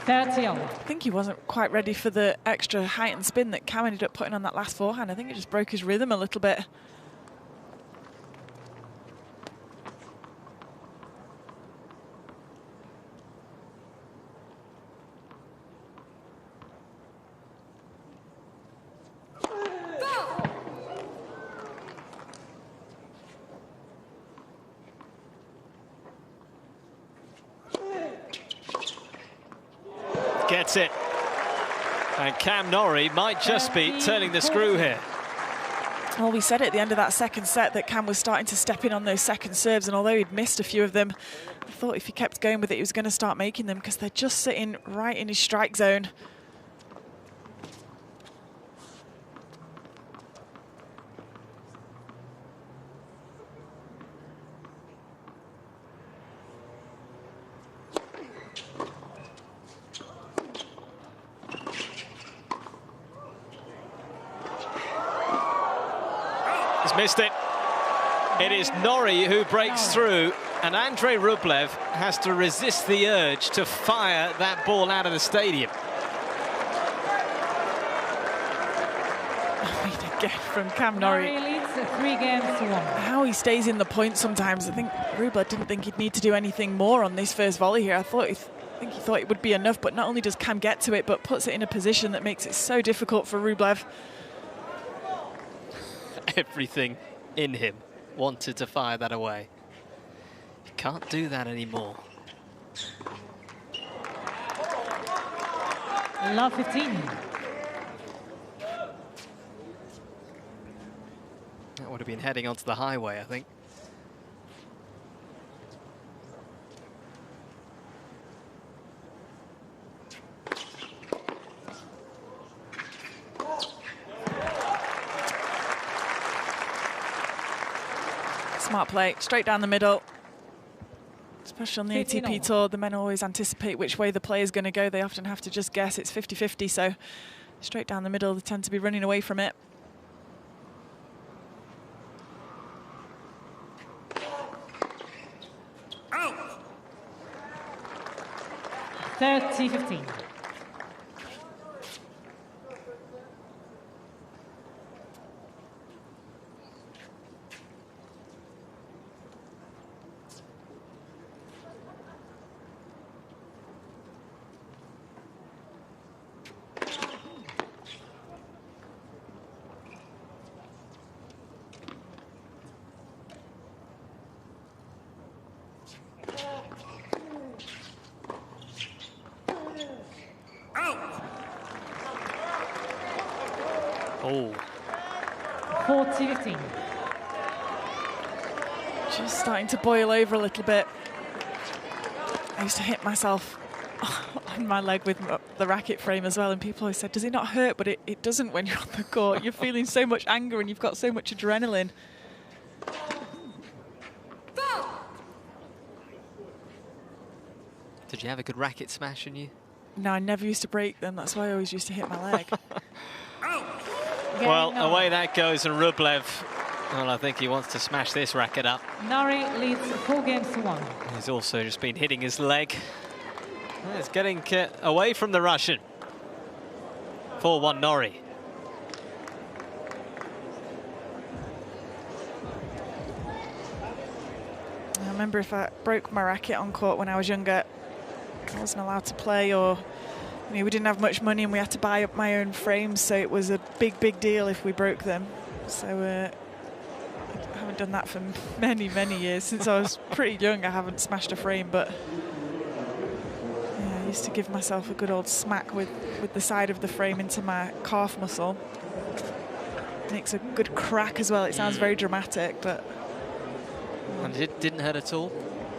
30-all. I think he wasn't quite ready for the extra height and spin that Cam ended up putting on that last forehand. I think it just broke his rhythm a little bit. Gets it. And Cam Norrie might just be turning the screw here. Well, we said at the end of that second set that Cam was starting to step in on those second serves, and although he'd missed a few of them, I thought if he kept going with it, he was going to start making them because they're just sitting right in his strike zone. Missed it. It is Norrie who breaks through, and Andrey Rublev has to resist the urge to fire that ball out of the stadium. I mean, again from Cam Norrie. Norrie leads 3-1. How he stays in the point sometimes. I think Rublev didn't think he'd need to do anything more on this first volley here. I think he thought it would be enough, but not only does Cam get to it, but puts it in a position that makes it so difficult for Rublev. Everything in him wanted to fire that away. He can't do that anymore. Love 15. That would have been heading onto the highway, I think. Smart play, straight down the middle. Especially on the ATP Tour, the men always anticipate which way the play is going to go. They often have to just guess. It's 50-50, so straight down the middle, they tend to be running away from it. Out. 30-15. Oh. 40-15. Just starting to boil over a little bit. I used to hit myself on my leg with the racket frame as well, and people always said, does it not hurt? But it doesn't when you're on the court. You're feeling so much anger and you've got so much adrenaline. Did you have a good racket smash in you? No, I never used to break them. That's why I always used to hit my leg. Well, away that goes, and Rublev, well, I think he wants to smash this racket up. Norrie leads 4-1. He's also just been hitting his leg. It's getting away from the Russian. 4-1 Norrie. remember if I broke my racket on court when I was younger, I wasn't allowed to play, or we didn't have much money and we had to buy up my own frames, so it was a big deal if we broke them. So I haven't done that for many years. Since I was pretty young, I haven't smashed a frame, but yeah, I used to give myself a good old smack with the side of the frame into my calf muscle. Makes a good crack as well. It sounds very dramatic, but and it didn't hurt at all.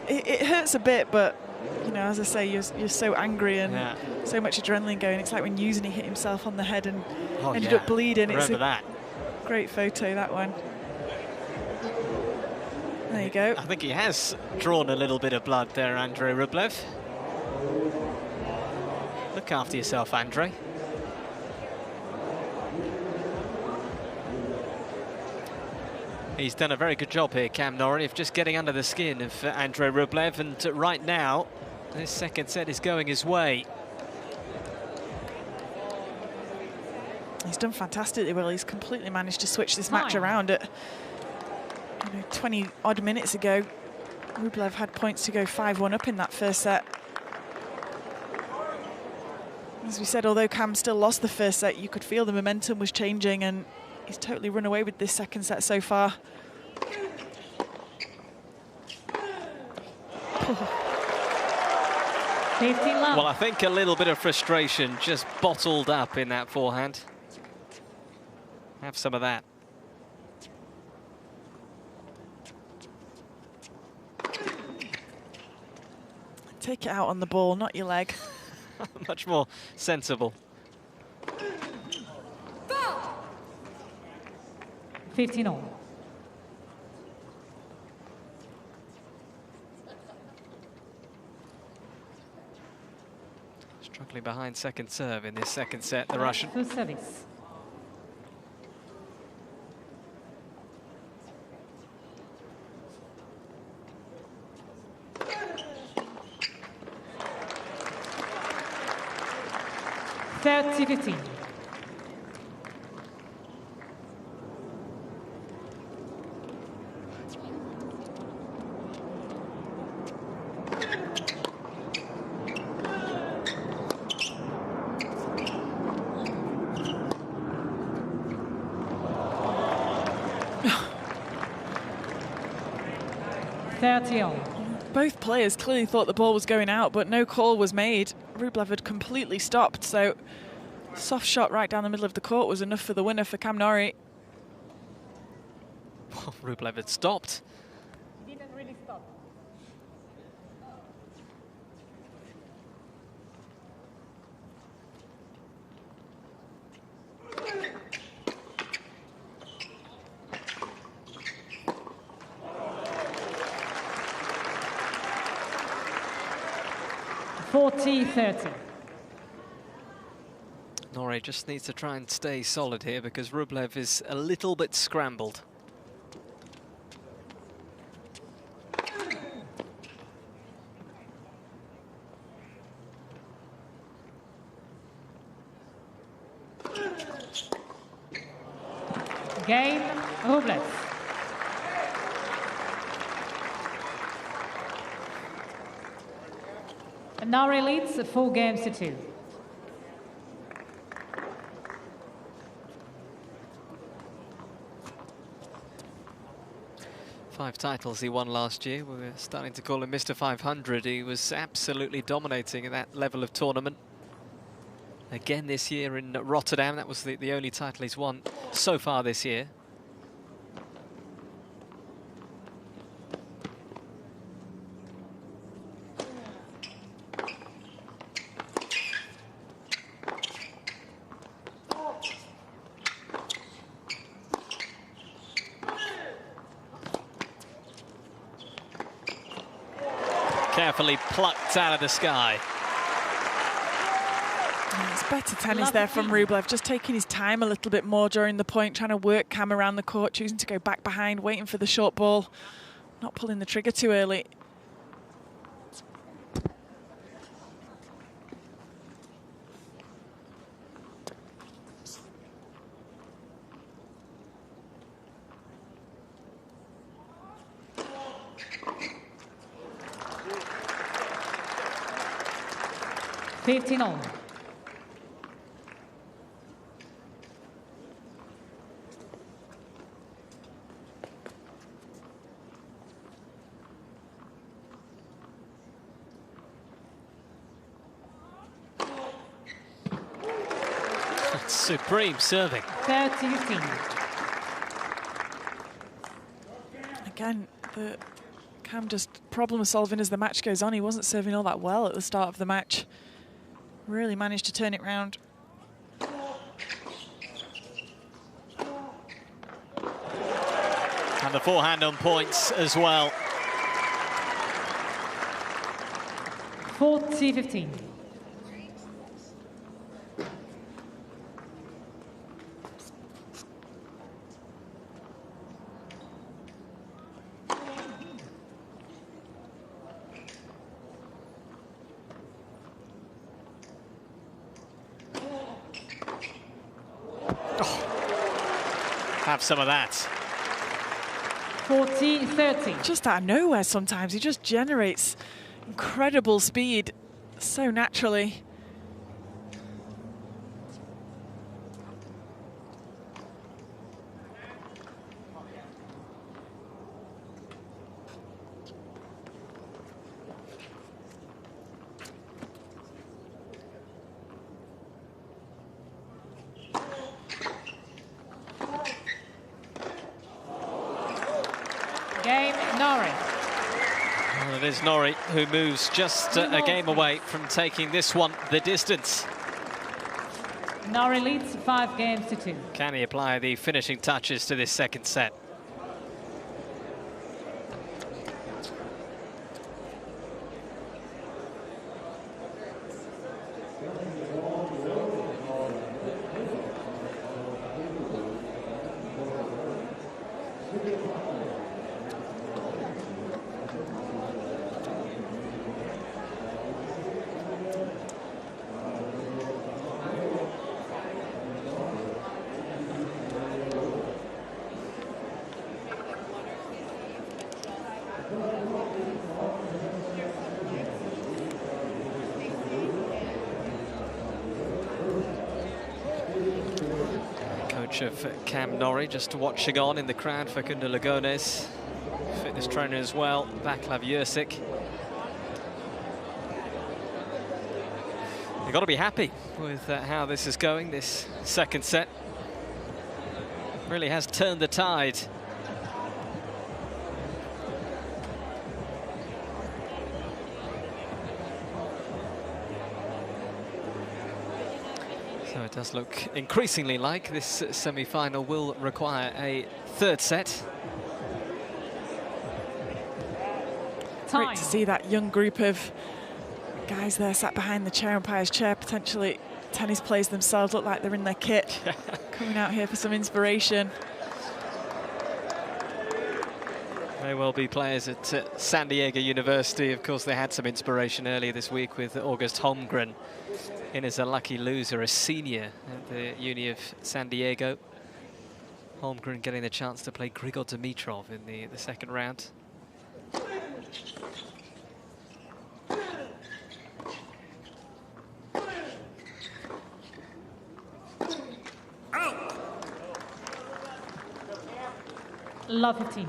It hurts a bit, but as I say, you're so angry and so much adrenaline going. It's like when Usain hit himself on the head and ended up bleeding. Remember that. Great photo, that one. There you go. I think he has drawn a little bit of blood there, Andrey Rublev. Look after yourself, Andrey. He's done a very good job here, Cam Norrie, of just getting under the skin of Andrey Rublev, and right now, this second set is going his way. He's done fantastically well. He's completely managed to switch this match around. At 20-odd minutes ago, Rublev had points to go 5-1 up in that first set. As we said, although Cam still lost the first set, you could feel the momentum was changing, and he's totally run away with this second set so far. Well, I think a little bit of frustration just bottled up in that forehand. Have some of that. Take it out on the ball, not your leg. Much more sensible. 15-all. Struggling behind second serve in this second set, the Russian. Full service. (30-15). Both players clearly thought the ball was going out, but no call was made. Rublev had completely stopped, so soft shot right down the middle of the court was enough for the winner for Cam Norrie. Rublev had stopped. Didn't really stop. (40-30). Norrie just needs to try and stay solid here because Rublev is a little bit scrambled. Game, Rublev. Norrie leads 4-2. Five titles he won last year. We were starting to call him Mr. 500. He was absolutely dominating at that level of tournament. Again this year in Rotterdam. That was the only title he's won so far this year. Carefully plucked out of the sky. It's better tennis there from Rublev, just taking his time a little bit more during the point, trying to work Cam around the court, choosing to go back behind, waiting for the short ball, not pulling the trigger too early. 15-all. Supreme serving. 30-15. Again, the Cam just problem solving as the match goes on. He wasn't serving all that well at the start of the match. Really managed to turn it round. And the forehand on points as well. 40-15. Have some of that. 40-30. Just out of nowhere sometimes. He just generates incredible speed so naturally. Game, Norrie. Well, it is Norrie who moves just a game away from taking this one the distance. Norrie leads 5-2. Can he apply the finishing touches to this second set? Of Cam Norrie just watching on in the crowd. Facundo Lagones, fitness trainer as well, Vaclav Jursic. You've got to be happy with how this is going. This second set really has turned the tide. So it does look increasingly like this semi-final will require a third set. Time. Great to see that young group of guys there sat behind the chair umpire's chair, potentially tennis players themselves, look like they're in their kit, coming out here for some inspiration. May well be players at San Diego University. Of course, they had some inspiration earlier this week with August Holmgren in as a lucky loser, a senior at the Uni of San Diego. Holmgren getting the chance to play Grigor Dimitrov in the second round. Love 15.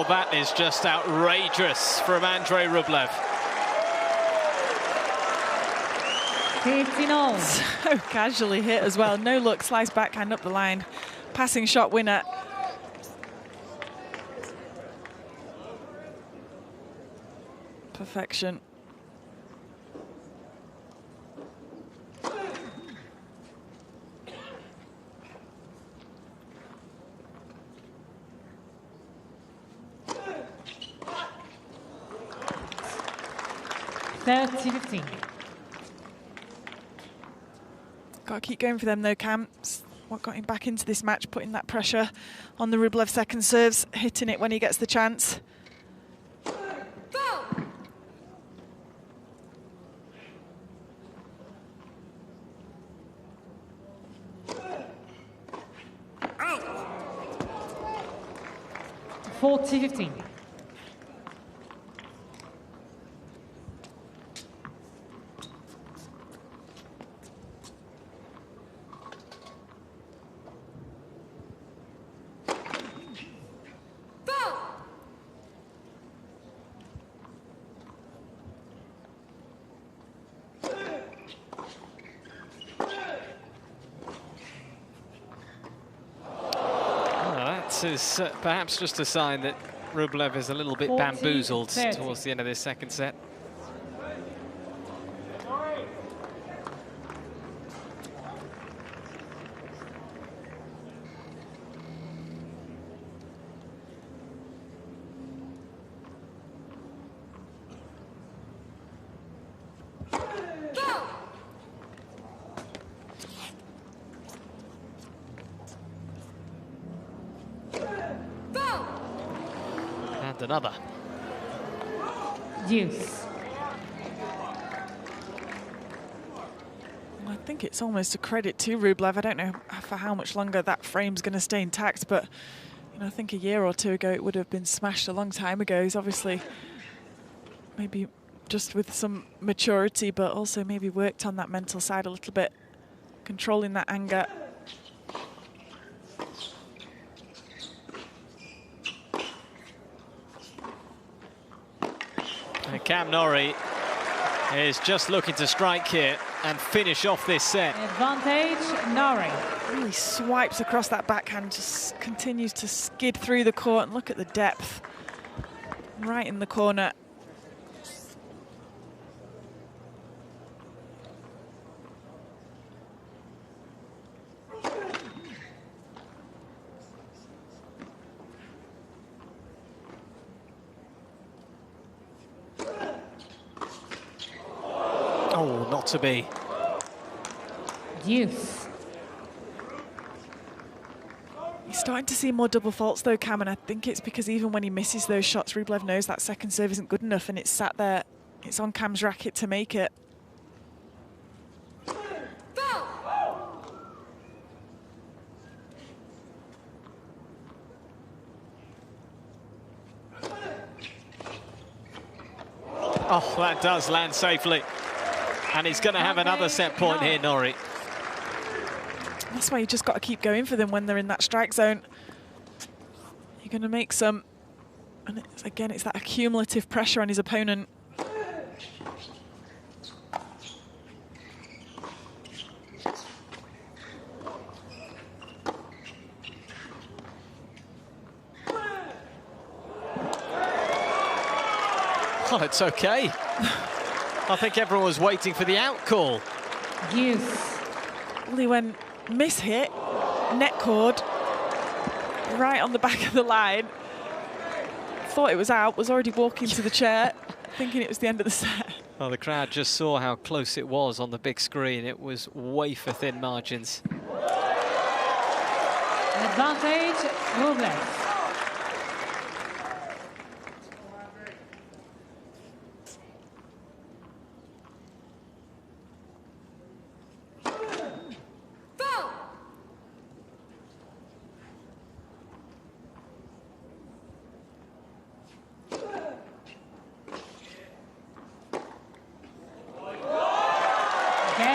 That is just outrageous from Andrey Rublev. 15-all. So casually hit as well. No look, slice backhand up the line. Passing shot winner. Perfection. 30-15. Got to keep going for them though, Cam. It's what got him back into this match, putting that pressure on the Rublev second serves, hitting it when he gets the chance. Go! Out! 40-15. This is perhaps just a sign that Rublev is a little bit bamboozled towards the end of this second set. Another. Deuce. I think it's almost a credit to Rublev. I don't know for how much longer that frame's going to stay intact, but you know, I think a year or two ago it would have been smashed a long time ago. He's obviously maybe just with some maturity, but also maybe worked on that mental side a little bit, controlling that anger. Cam Norrie is just looking to strike here and finish off this set. Advantage, Norrie. Really swipes across that backhand, just continues to skid through the court, and look at the depth. Right in the corner. Oh, not to be. Deuce. He's starting to see more double faults though, Cam, and I think it's because even when he misses those shots, Rublev knows that second serve isn't good enough, and it's sat there. It's on Cam's racket to make it. Oh, that does land safely. And he's going to have another set point here, Norrie. That's why you just got to keep going for them when they're in that strike zone. You're going to make some. And it's, again, it's that accumulative pressure on his opponent. Well, it's okay. I think everyone was waiting for the out call. Deuce. Well, he went miss-hit, net cord, right on the back of the line. Thought it was out, was already walking to the chair, thinking it was the end of the set. Well, the crowd just saw how close it was on the big screen. It was wafer thin margins. Advantage, Rublev.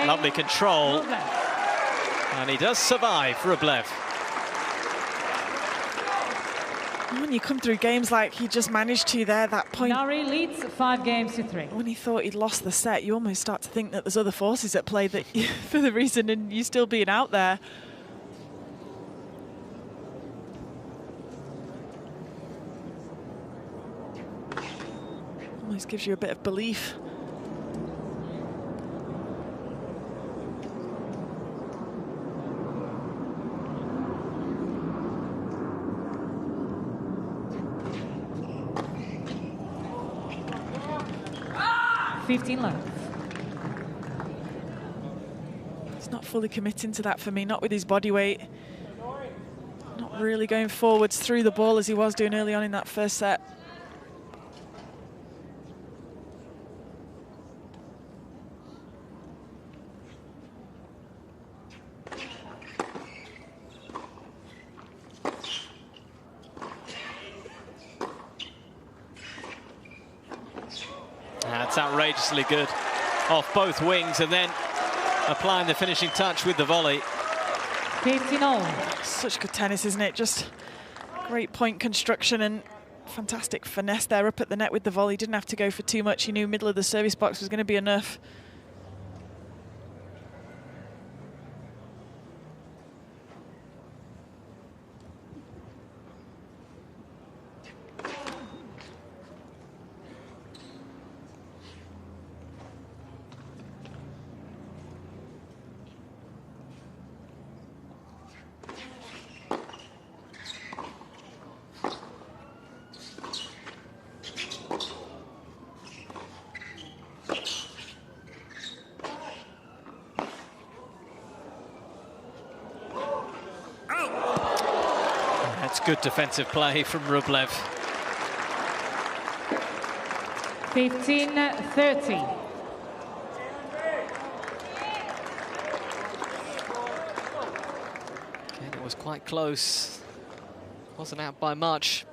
Lovely control. And he does survive, Rublev. When you come through games like he just managed to there, that point... Norrie leads 5-3. When he thought he'd lost the set, you almost start to think that there's other forces at play that for the reason and you still being out there. Almost gives you a bit of belief. 15 love. He's not fully committing to that for me, not with his body weight. Not really going forwards through the ball as he was doing early on in that first set. That's outrageously good off both wings, and then applying the finishing touch with the volley. 15-all. Such good tennis, isn't it? Just great point construction and fantastic finesse there up at the net with the volley. Didn't have to go for too much. He knew middle of the service box was going to be enough. Good defensive play from Rublev. 15-30. Again, it was quite close. Wasn't out by much.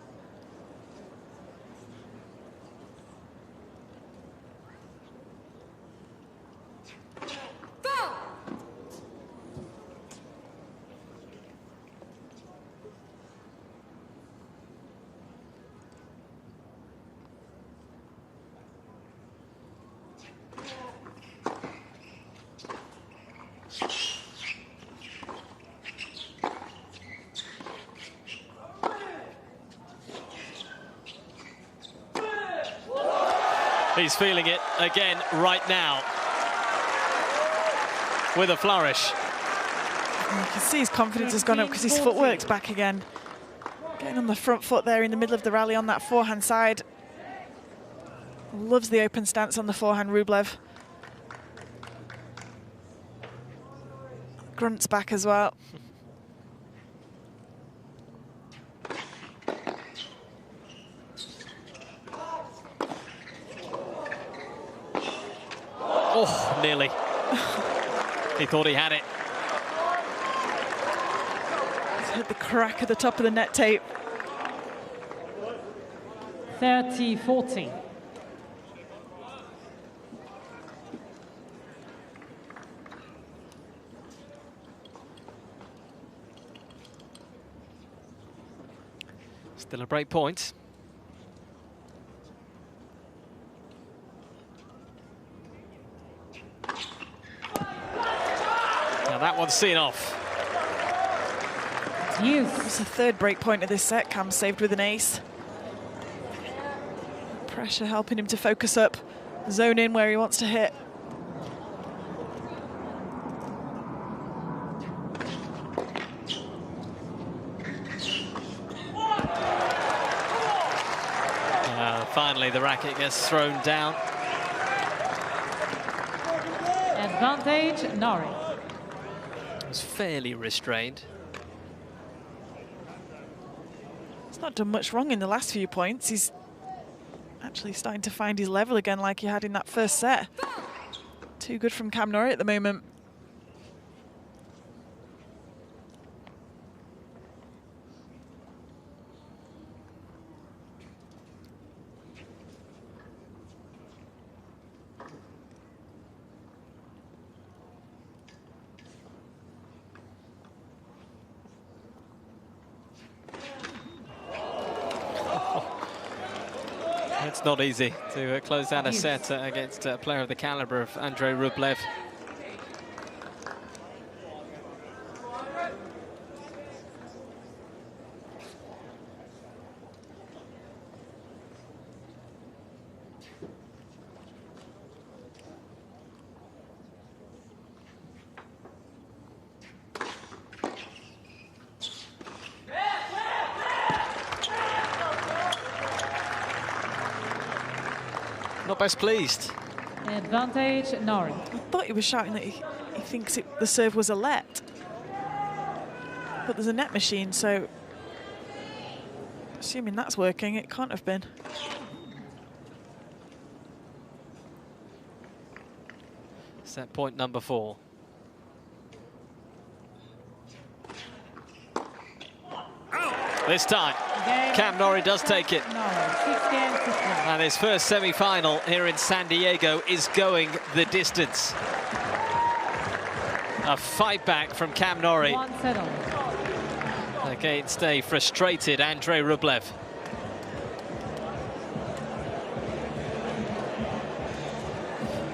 He's feeling it again right now with a flourish. You can see his confidence has gone up because his footwork's back again. Getting on the front foot there in the middle of the rally on that forehand side. Loves the open stance on the forehand, Rublev. Grunts back as well. Oh, nearly. He thought he had it. He's hit the crack at the top of the net tape. 30-40. Still a break point. Now that one's seen off. It's the third break point of this set. Cam saved with an ace. Pressure helping him to focus up, zone in where he wants to hit. Finally, the racket gets thrown down. Advantage, Norrie. It was fairly restrained. He's not done much wrong in the last few points. He's actually starting to find his level again like he had in that first set. Too good from Cam Norrie at the moment. It's not easy to close out a set against a player of the caliber of Andrey Rublev. Not best pleased. Advantage, Norrie. I thought he was shouting that he thinks the serve was a let. But there's a net machine, so assuming that's working, it can't have been. Set point number 4. This time, Cam Norrie does take it. And his first semi-final here in San Diego is going the distance. A fight back from Cam Norrie against a frustrated Andrey Rublev.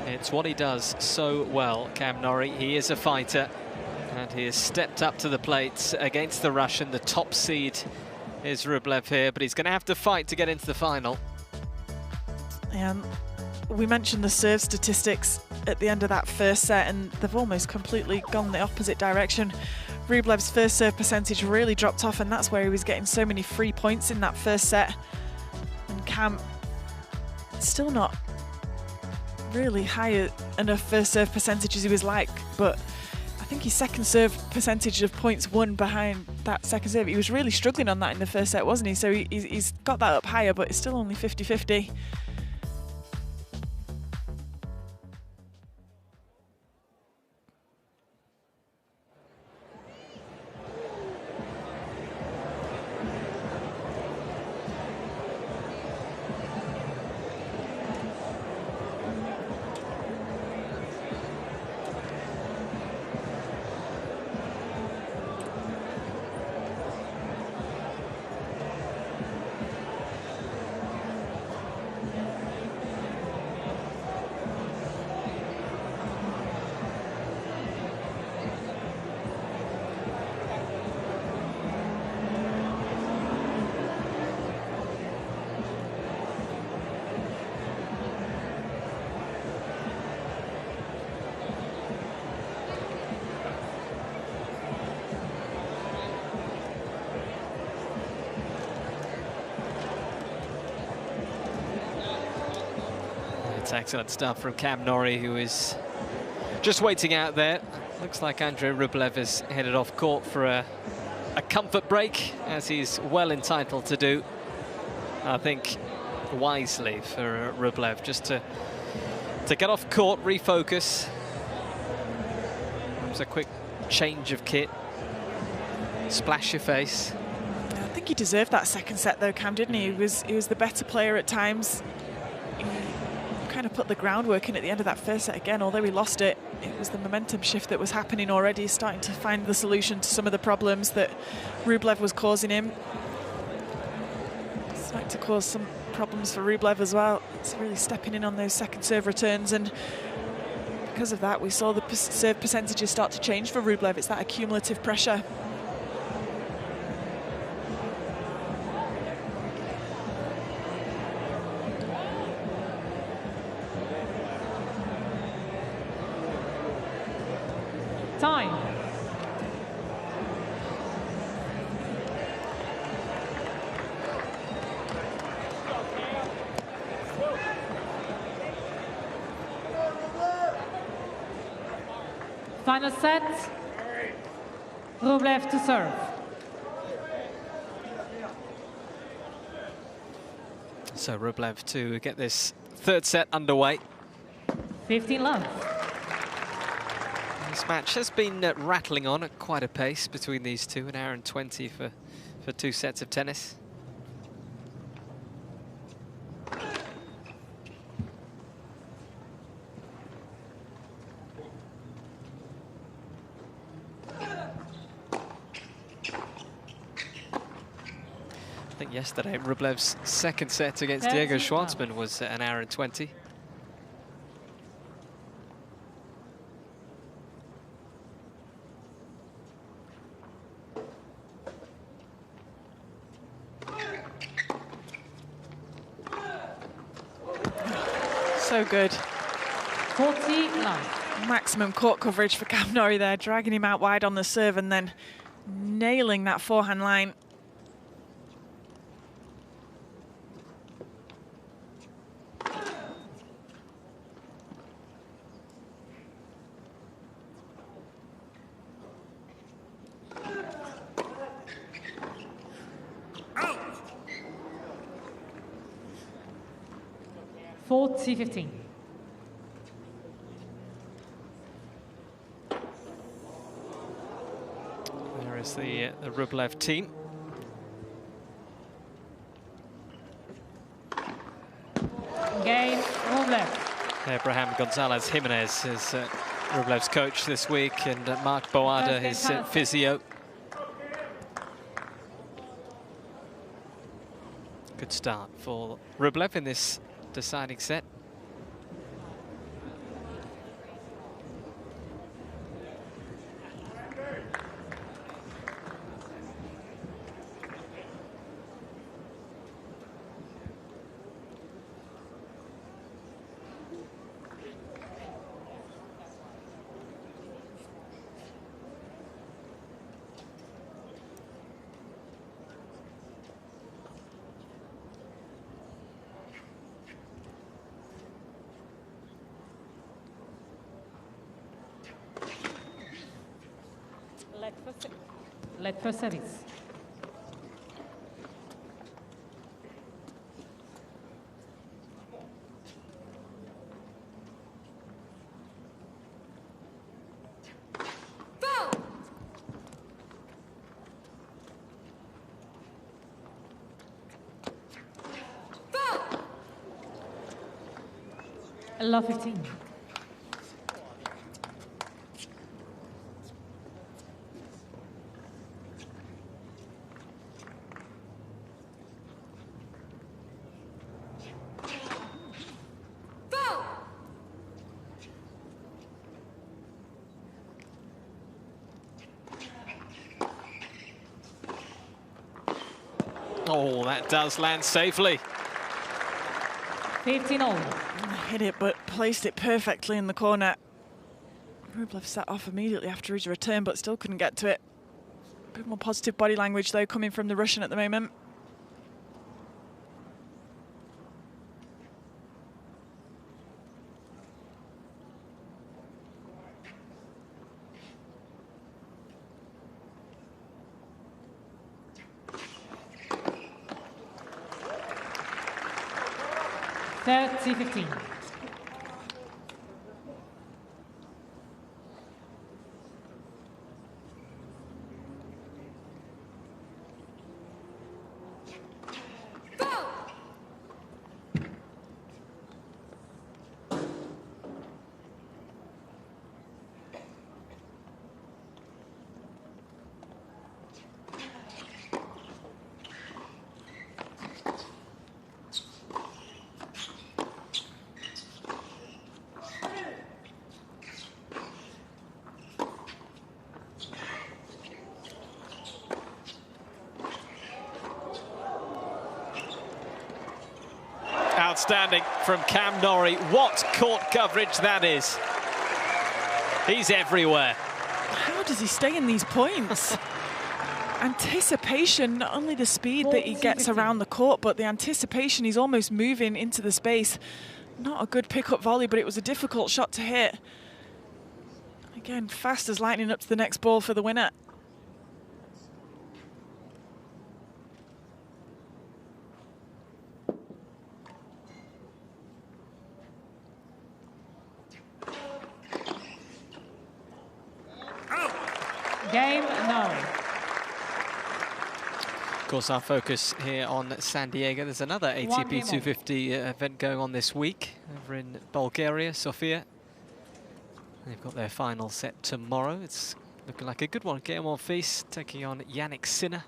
It's what he does so well, Cam Norrie. He is a fighter, and he has stepped up to the plate against the Russian. The top seed is Rublev here, but he's going to have to fight to get into the final. And we mentioned the serve statistics at the end of that first set, and they've almost completely gone the opposite direction. Rublev's first serve percentage really dropped off, and that's where he was getting so many free points in that first set. And Cam still not really high enough first serve percentage as he was like, but I think his second serve percentage of points won behind that second serve. He was really struggling on that in the first set, wasn't he? So he's got that up higher, but it's still only 50-50. It's excellent stuff from Cam Norrie, who is just waiting out there. Looks like Andrey Rublev is headed off court for a comfort break, as he's well entitled to do. I think wisely for Rublev, just to get off court, refocus. It was a quick change of kit, splash your face. I think he deserved that second set though, Cam, didn't he? He was the better player at times. He kind of put the groundwork in at the end of that first set again. Although he lost it, it was the momentum shift that was happening already, starting to find the solution to some of the problems that Rublev was causing him. It's starting to cause some problems for Rublev as well. It's really stepping in on those second serve returns, and because of that we saw the serve percentages start to change for Rublev. It's that accumulative pressure. Time. Final set. Rublev to serve. So Rublev to get this third set underway. 15 love. This match has been rattling on at quite a pace between these two, an hour and 20 for 2 sets of tennis. I think yesterday Rublev's second set against Diego Schwartzman was an hour and 20. So good. 40 love. Maximum court coverage for Cam Norrie there, dragging him out wide on the serve and then nailing that forehand line. 40-15. There is the Rublev team. Game, Rublev. Abraham Gonzalez Jimenez is Rublev's coach this week, and Mark Boada, his physio. Good start for Rublev in this deciding set. Let for service. Love 15. Oh, that does land safely. 15-all. Hit it, but placed it perfectly in the corner. Rublev set off immediately after his return, but still couldn't get to it. A bit more positive body language, though, coming from the Russian at the moment. $30-15. Outstanding from Cam Norrie. What court coverage that is. He's everywhere. How does he stay in these points? Anticipation, not only the speed that he gets around the court, but the anticipation, he's almost moving into the space. Not a good pick-up volley, but it was a difficult shot to hit. Again, fast as lightning up to the next ball for the winner. Game, Norrie. Of course, our focus here on San Diego. There's another ATP 250 event going on this week over in Bulgaria, Sofia. They've got their final set tomorrow. It's looking like a good one. Guillaume Monfils taking on Yannick Sinner.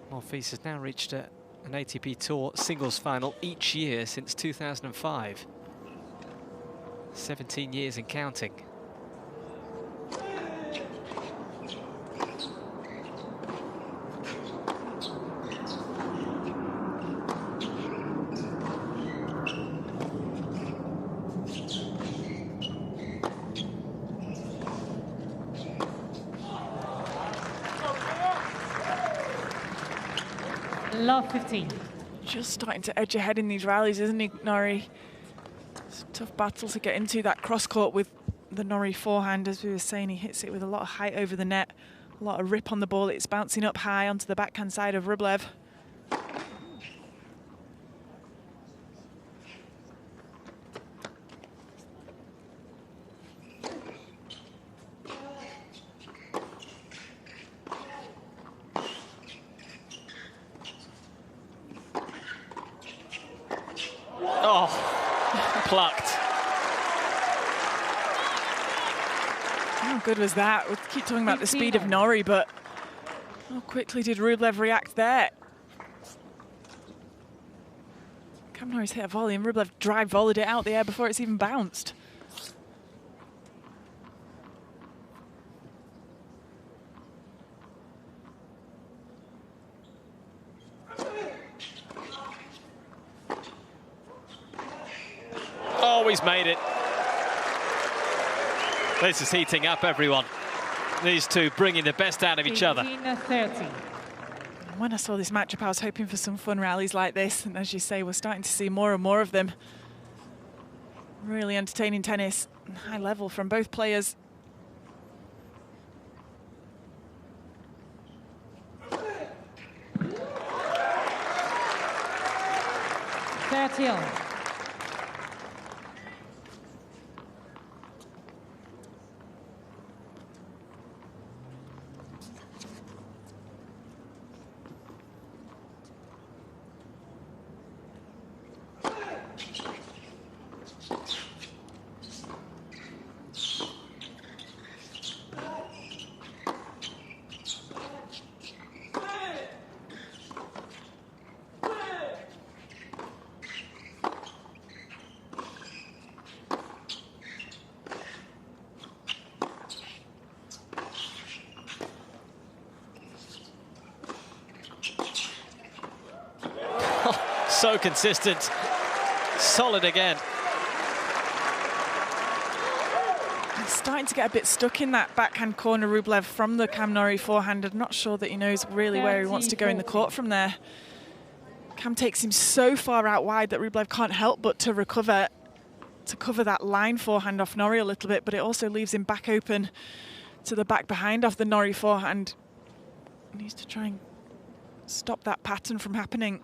Monfils has now reached an ATP Tour singles final each year since 2005. 17 years and counting. Love 15. Just starting to edge ahead in these rallies, isn't he, Norrie? It's a tough battle to get into that cross court with the Norrie forehand. As we were saying, he hits it with a lot of height over the net, a lot of rip on the ball. It's bouncing up high onto the backhand side of Rublev. plucked. How good was that? We keep talking about the speed of Norrie, but how quickly did Rublev react there? Cam Norrie's hit a volley and Rublev drive volleyed it out the air before it's even bounced. Oh, he's made it. This is heating up, everyone. These two bringing the best out of each other. 15-30. When I saw this matchup, I was hoping for some fun rallies like this, and as you say, we're starting to see more and more of them. Really entertaining tennis, high level from both players. Thirty-on. So consistent, solid again. He's starting to get a bit stuck in that backhand corner, Rublev, from the Cam Norrie forehand. I'm not sure that he knows really where he wants to go in the court from there. Cam takes him so far out wide that Rublev can't help but to cover that line forehand off Norrie a little bit, but it also leaves him back open to the back behind off the Norrie forehand. He needs to try and stop that pattern from happening.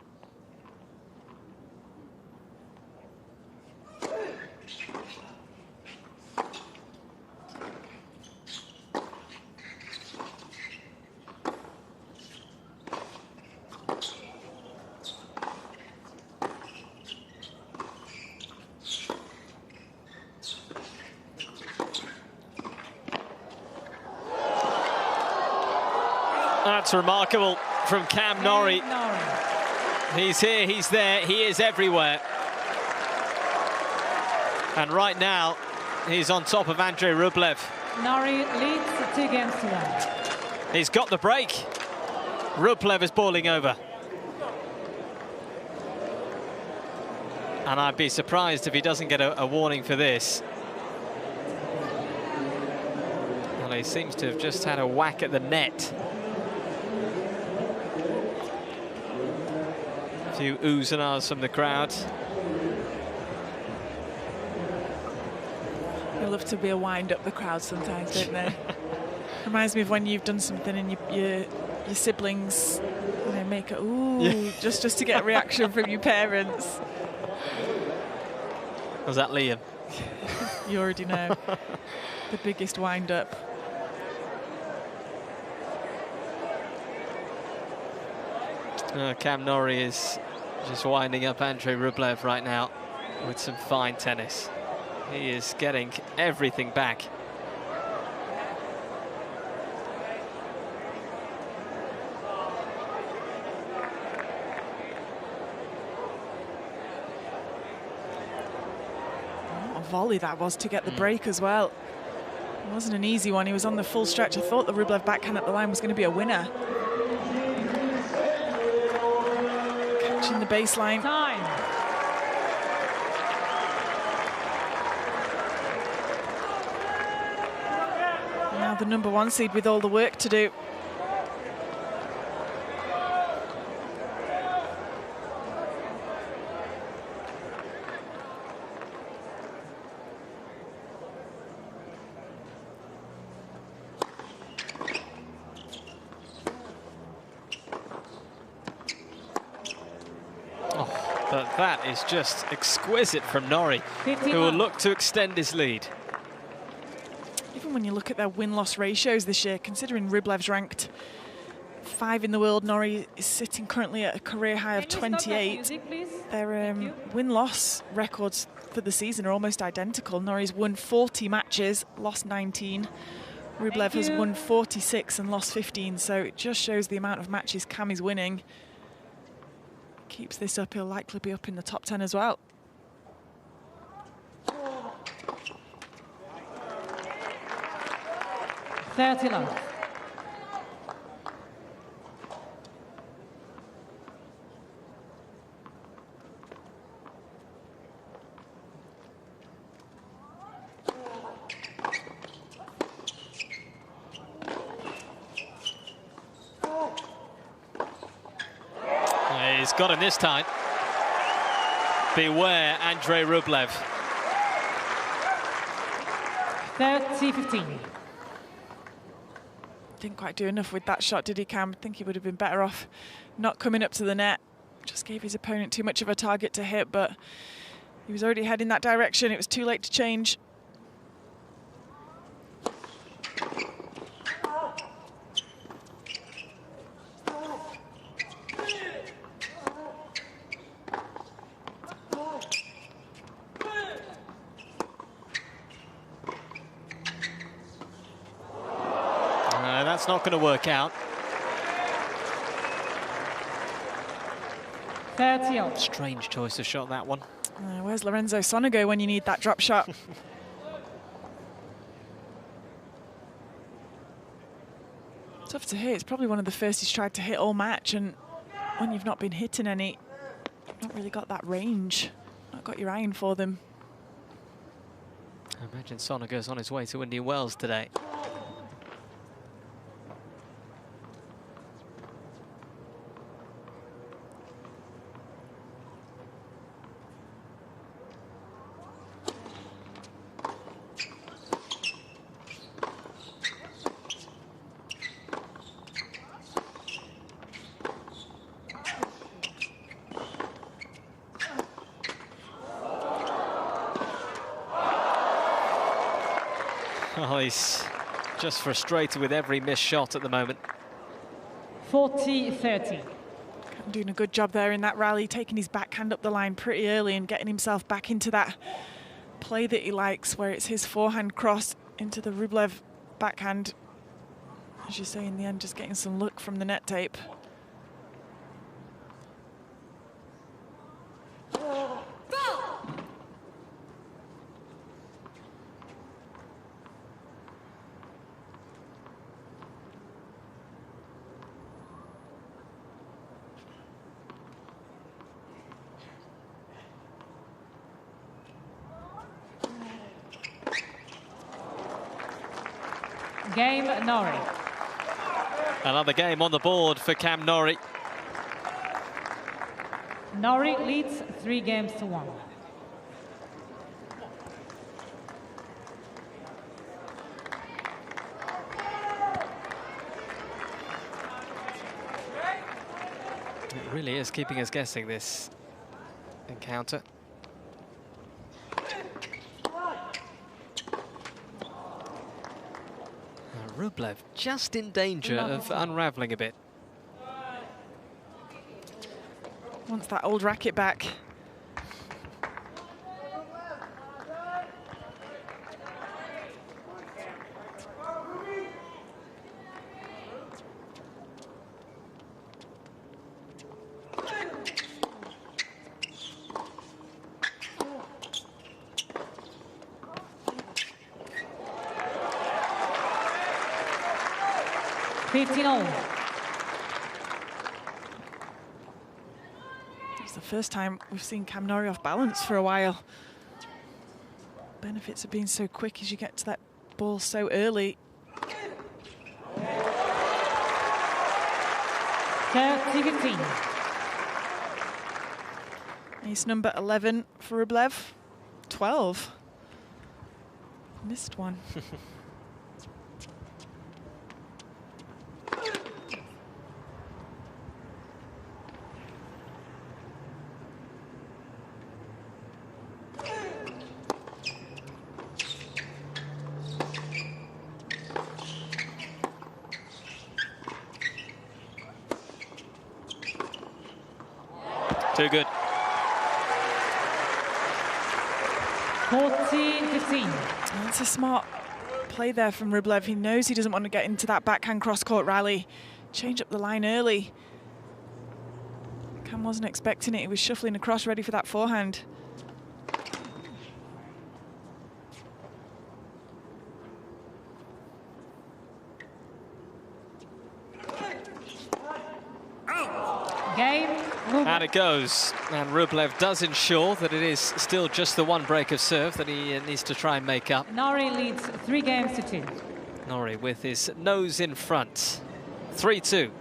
That's remarkable from Cam Norrie. He's here, he's there, he is everywhere. And right now, he's on top of Andrey Rublev. Norrie leads 2 games to 1. He's got the break. Rublev is balling over. And I'd be surprised if he doesn't get a warning for this. Well, he seems to have just had a whack at the net. A few oohs and ahs from the crowd. They love to be a wind up the crowd sometimes, don't they? Reminds me of when you've done something and your siblings, you know, make a ooh, yeah, just to get a reaction from your parents. Was that Liam? You already know. The biggest wind up. Cam Norrie is just winding up Andrey Rublev right now with some fine tennis. He is getting everything back. What a volley that was to get the break as well. It wasn't an easy one. He was on the full stretch. I thought the Rublev backhand at the line was going to be a winner. Catching the baseline. Time. Now the #1 seed with all the work to do. But that is just exquisite from Norrie, who will look to extend his lead. Even when you look at their win-loss ratios this year, considering Rublev's ranked 5 in the world. Norrie is sitting currently at a career high of 28. Their win-loss records for the season are almost identical. Norrie's won 40 matches, lost 19. Rublev has won 46 and lost 15, so it just shows the amount of matches Cam is winning. Keeps this up, he'll likely be up in the top 10 as well. $30 love. He's got him this time. Beware, Andrey Rublev. 30-15. Didn't quite do enough with that shot, did he, Cam? I think he would have been better off not coming up to the net. Just gave his opponent too much of a target to hit, but he was already heading that direction. It was too late to change. That's not going to work out. 30. Strange choice of shot, that one. Where's Lorenzo Sonego when you need that drop shot? Tough to hit. It's probably one of the first he's tried to hit all match, and when you've not been hitting any, not really got that range, not got your iron for them. I imagine Sonego's on his way to Indian Wells today. Oh, he's just frustrated with every missed shot at the moment. 40-30. Doing a good job there in that rally, taking his backhand up the line pretty early and getting himself back into that play that he likes, where it's his forehand cross into the Rublev backhand. As you say, in the end, just getting some luck from the net tape. Game Norrie. Another game on the board for Cam Norrie. Norrie leads 3-1. It really is keeping us guessing, this encounter. Rublev just in danger of unravelling a bit. Wants that old racket back. It's the first time we've seen Cam Norrie off balance for a while. Benefits of being so quick as you get to that ball so early. 30-15. Ace number 11 for Rublev. 12. Missed one. Too good. 14-15. That's a smart play there from Rublev. He knows he doesn't want to get into that backhand cross-court rally. Change up the line early. Cam wasn't expecting it. He was shuffling across, ready for that forehand. Game. Rublev. And it goes. And Rublev does ensure that it is still just the one break of serve that he needs to try and make up. Norrie leads 3-2. Norrie with his nose in front. 3-2.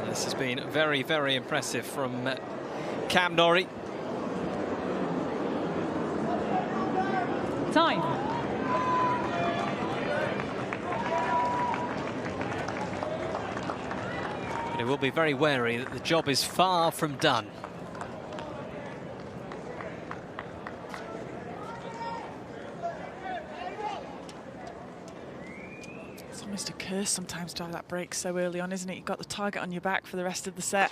This has been very, very impressive from Cam Norrie. Time. But he will be very wary that the job is far from done. It's almost a curse sometimes to have that break so early on, isn't it? You've got the target on your back for the rest of the set.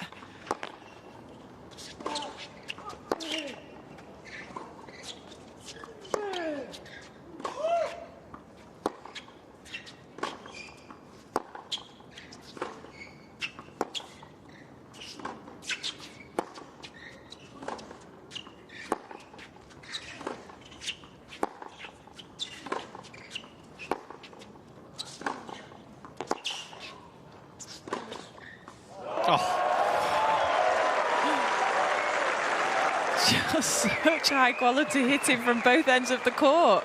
Just such high quality hitting from both ends of the court.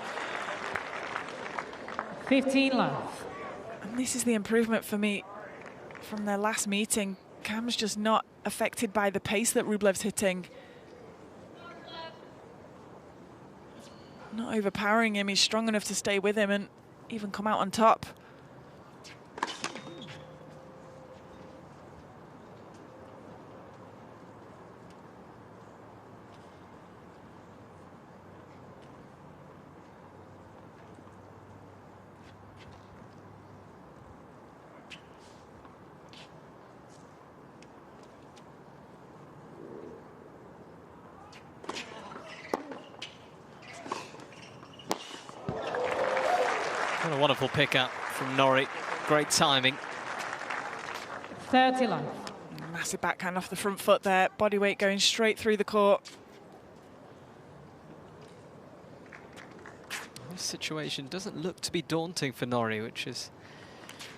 15 love. And this is the improvement for me from their last meeting. Cam's just not affected by the pace that Rublev's hitting. Not overpowering him. He's strong enough to stay with him and even come out on top. What a wonderful pickup from Norrie. Great timing. 30 love. Massive backhand off the front foot there. Body weight going straight through the court. This situation doesn't look to be daunting for Norrie, which is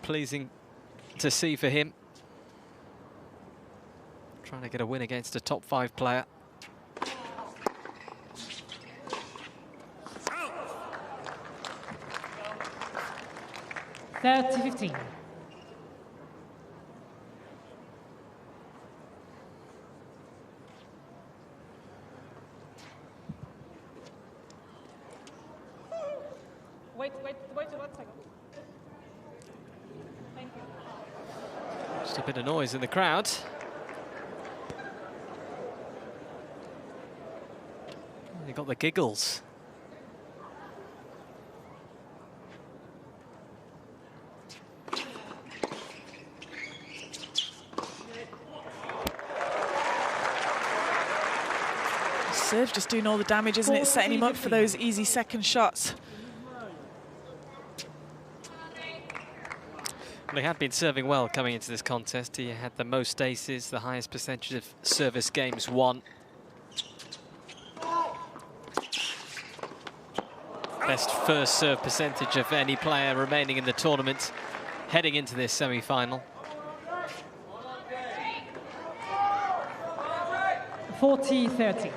pleasing to see for him. Trying to get a win against a top 5 player. Third to 15. Wait 1 second. Thank you. Just a bit of noise in the crowd. You got the giggles. Serve just doing all the damage, isn't it? Setting him up for those easy second shots. Well, he had been serving well coming into this contest. He had the most aces, the highest percentage of service games won. Best first serve percentage of any player remaining in the tournament heading into this semi-final. 40-30.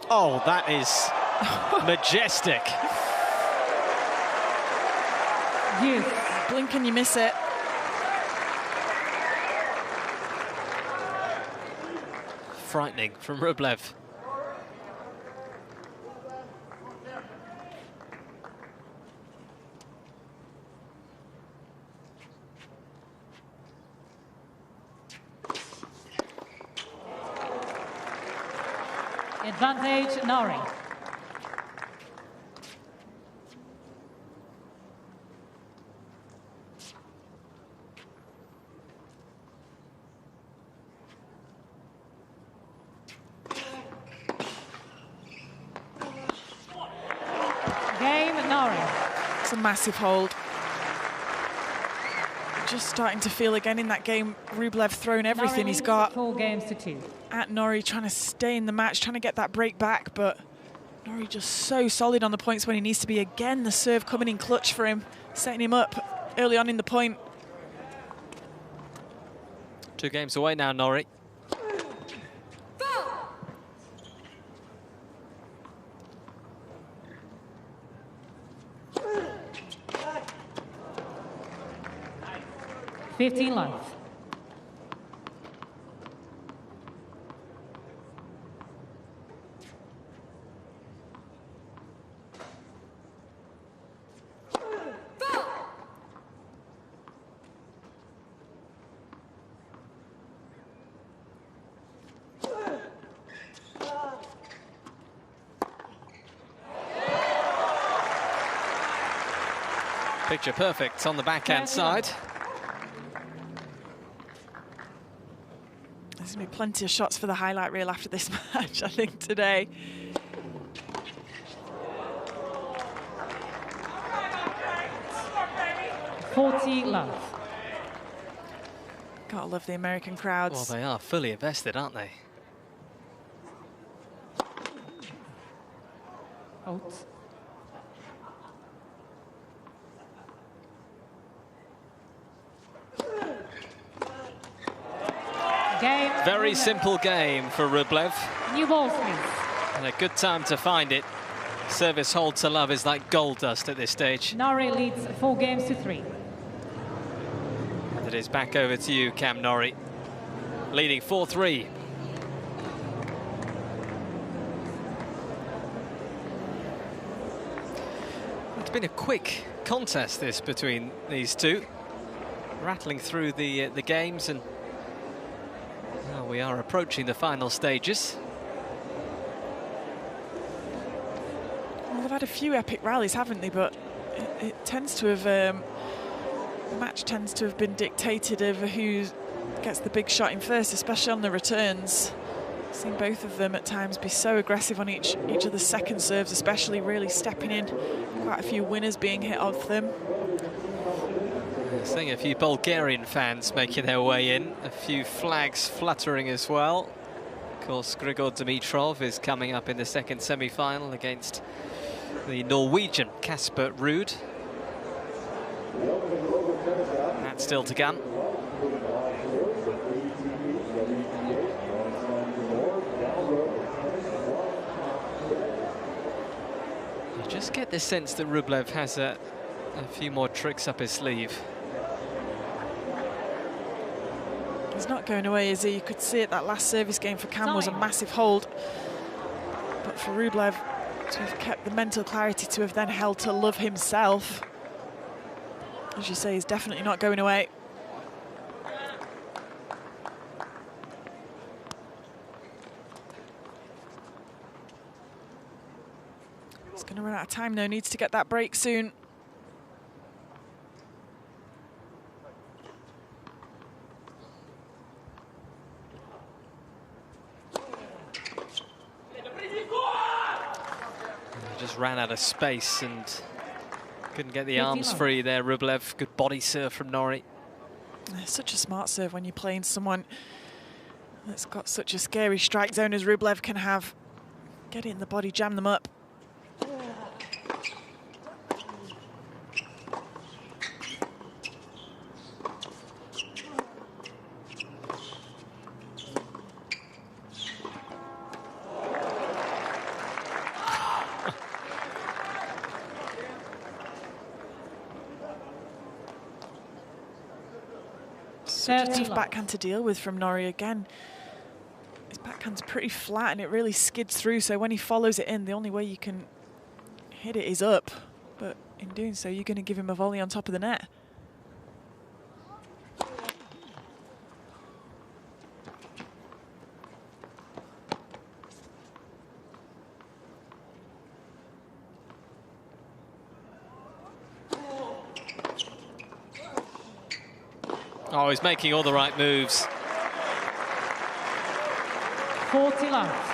Oh, that is majestic. Yes. Blink and you miss it. Frightening from Rublev. Advantage, Norrie. Game, Norrie. It's a massive hold. Just starting to feel again in that game, Rublev throwing everything Norrie he's got 4 games to 2. at Norrie, trying to stay in the match, trying to get that break back, but Norrie just so solid on the points when he needs to be. Again, the serve coming in clutch for him, setting him up early on in the point. 2 games away now, Norrie. Fifteen love. Picture perfect on the backhand side. There's going to be plenty of shots for the highlight reel after this match, I think, today. Love. Gotta love the American crowds. Well, they are fully invested, aren't they? Out. Game. Very simple game for Rublev. New balls, please. And a good time to find it. Service hold to love is like gold dust at this stage. Norrie leads 4 games to 3. And it is back over to you, Cam Norrie. Leading 4-3. It's been a quick contest, this, between these two. Rattling through the games, and well, we are approaching the final stages. Well, they've had a few epic rallies, haven't they? But it tends to have, the match tends to have been dictated over who gets the big shot in first, especially on the returns. I've seen both of them at times be so aggressive on each of the second serves, especially really stepping in. Quite a few winners being hit off them. Seeing a few Bulgarian fans making their way in, a few flags fluttering as well. Of course, Grigor Dimitrov is coming up in the second semi-final against the Norwegian Kasper Ruud. That's still to come. I just get the sense that Rublev has a few more tricks up his sleeve. He's not going away, is he? You could see it, that last service game for Cam was a massive hold. But for Rublev to have kept the mental clarity to have then held to love himself, as you say, he's definitely not going away. going to run out of time, though. Needs to get that break soon. Just ran out of space and couldn't get the arms free there, Rublev. Good body serve from Norrie. Such a smart serve when you're playing someone that's got such a scary strike zone as Rublev can have. Get it in the body, jam them up. Such a tough backhand to deal with from Norrie again. His backhand's pretty flat and it really skids through, so when he follows it in, the only way you can hit it is up. But in doing so, you're going to give him a volley on top of the net. Oh, he's making all the right moves. 40 love.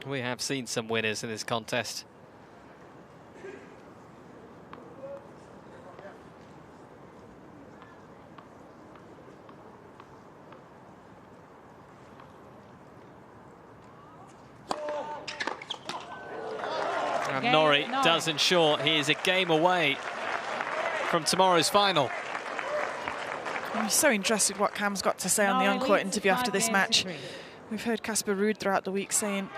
We have seen some winners in this contest. And Norrie does ensure he is a game away from tomorrow's final. I'm so interested what Cam's got to say on the Encore interview after this match. We've heard Casper Ruud throughout the week saying,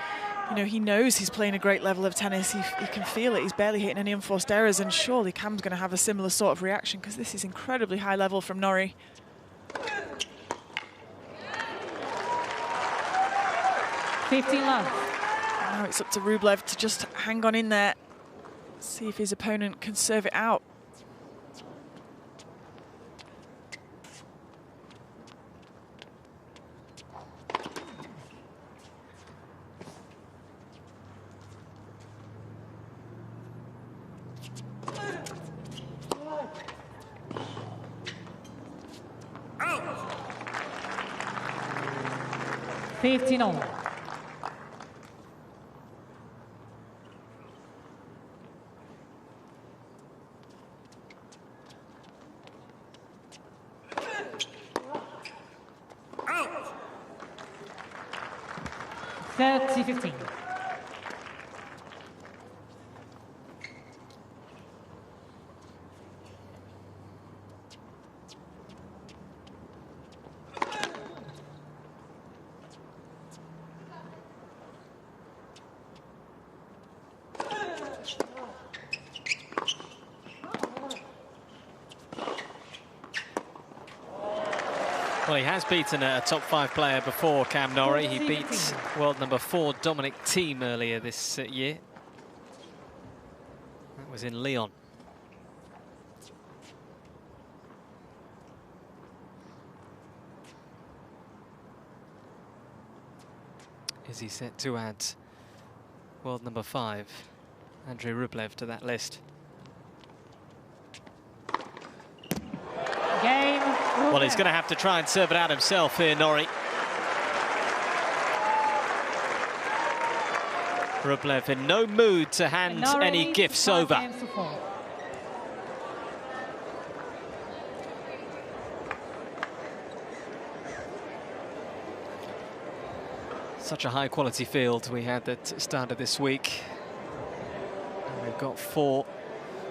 you know, he knows he's playing a great level of tennis. He can feel it. He's barely hitting any unforced errors, and surely Cam's going to have a similar sort of reaction because this is incredibly high level from Norrie. 15 love. Now it's up to Rublev to just hang on in there, see if his opponent can serve it out. Out. 15 all. Out. 30-15. Well, he has beaten a top 5 player before, Cam Norrie. He beat world number 4 Dominic Thiem earlier this year. That was in Lyon. Is he set to add world number 5, Andrey Rublev, to that list? Game. Well, he's going to have to try and serve it out himself here, Norrie. Rublev in no mood to hand any gifts over. Such a high-quality field we had that started this week. And we've got 4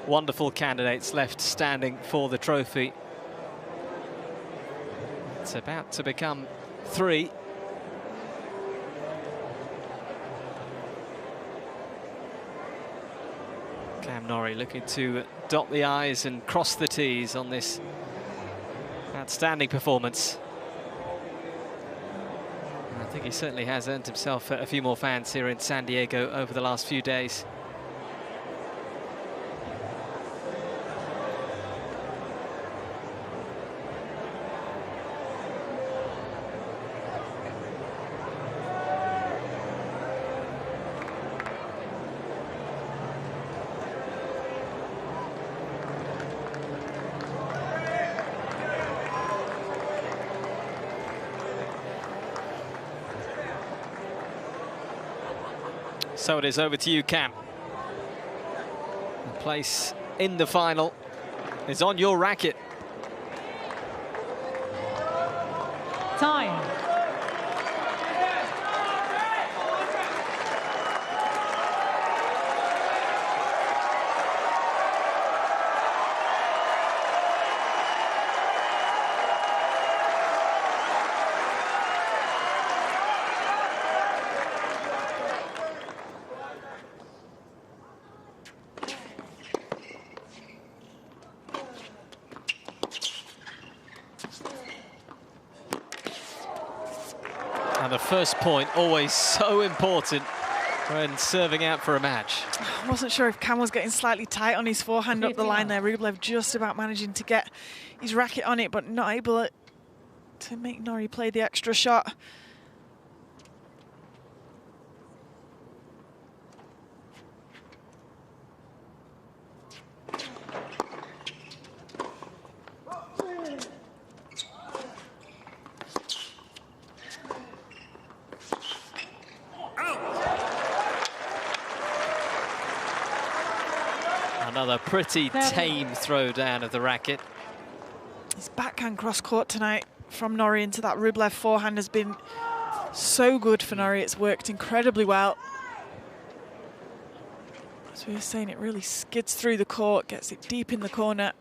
wonderful candidates left standing for the trophy. It's about to become 3. Cam Norrie looking to dot the I's and cross the T's on this outstanding performance. I think he certainly has earned himself a few more fans here in San Diego over the last few days. So it is over to you, Cam. The place in the final is on your racket. Time. And the first point, always so important when serving out for a match. I wasn't sure if Cam was getting slightly tight on his forehand up the line there. Rublev just about managing to get his racket on it, but not able to make Norrie play the extra shot. Another pretty tame throw down of the racket. His backhand cross court tonight from Norrie into that Rublev forehand has been so good for Norrie. It's worked incredibly well. As we were saying, it really skids through the court, gets it deep in the corner.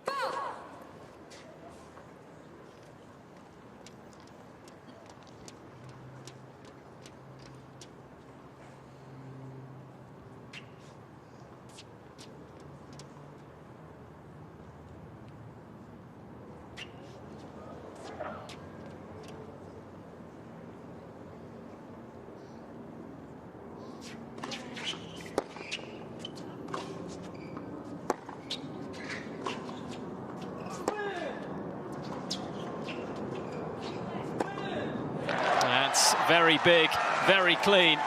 Very big, very clean.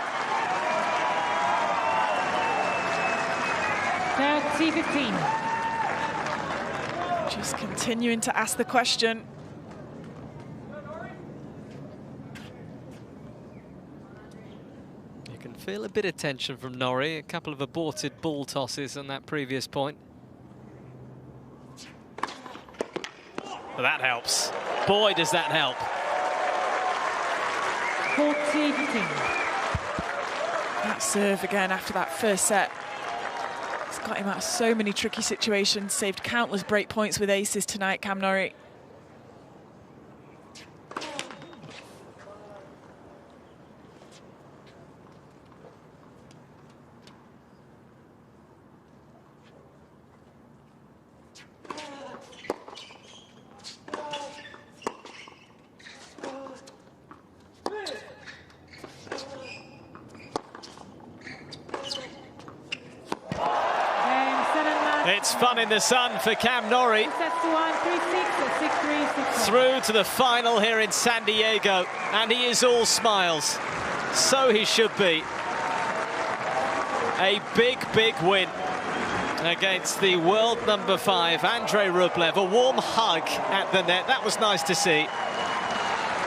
30-15. Just continuing to ask the question. You can feel a bit of tension from Norrie. A couple of aborted ball tosses on that previous point. But that helps. Boy, does that help. 40-15. That serve again after that first set. It's got him out of so many tricky situations, saved countless break points with aces tonight, Cam Norrie. It's fun in the sun for Cam Norrie. Through to the final here in San Diego, and he is all smiles. So he should be. A big, big win against the world number 5, Andrey Rublev. A warm hug at the net. That was nice to see.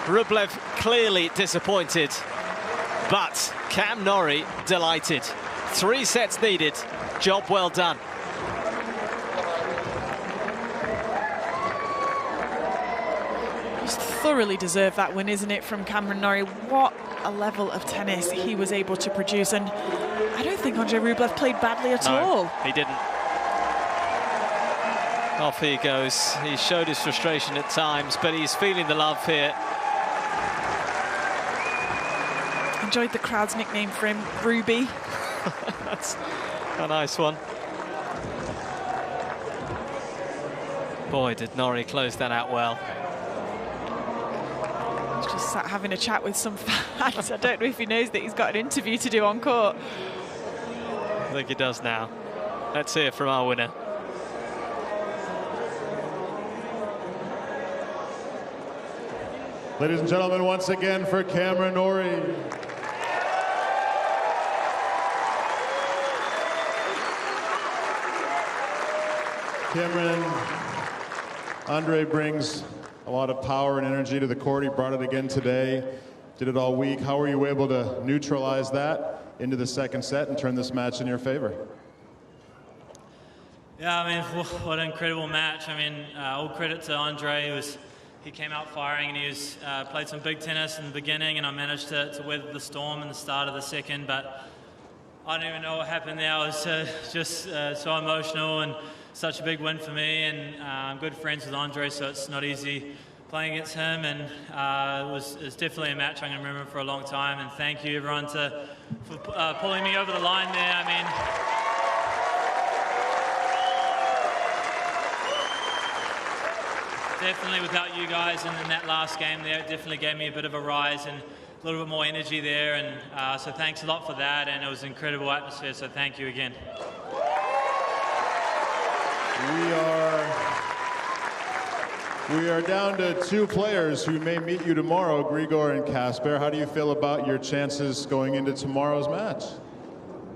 Rublev clearly disappointed, but Cam Norrie delighted. 3 sets needed. Job well done. Thoroughly deserved that win, isn't it, from Cameron Norrie? What a level of tennis he was able to produce, and I don't think Andrey Rublev played badly at all. He didn't. Off he goes. He showed his frustration at times, but he's feeling the love here. Enjoyed the crowd's nickname for him, Ruby. That's a nice one. Boy, did Norrie close that out well. He's just sat having a chat with some fans. I don't know if he knows that he's got an interview to do on court. I think he does now. Let's hear from our winner. Ladies and gentlemen, once again for Cameron Norrie. Cameron, Andrey brings a lot of power and energy to the court. He brought it again today, did it all week. How were you able to neutralize that into the second set and turn this match in your favor? Yeah, I mean, what an incredible match. I mean, all credit to Andrey. He came out firing, and he played some big tennis in the beginning, and I managed to weather the storm in the start of the second, but I don't even know what happened there. I was just so emotional, and such a big win for me, and I'm good friends with Andrey, so it's not easy playing against him, and it was definitely a match I'm going to remember for a long time, and thank you everyone for pulling me over the line there. I mean, definitely without you guys in that last game there, it definitely gave me a bit of a rise and a little bit more energy there, and so thanks a lot for that, and it was an incredible atmosphere, so thank you again. We are down to two players who may meet you tomorrow, Grigor and Casper. How do you feel about your chances going into tomorrow's match?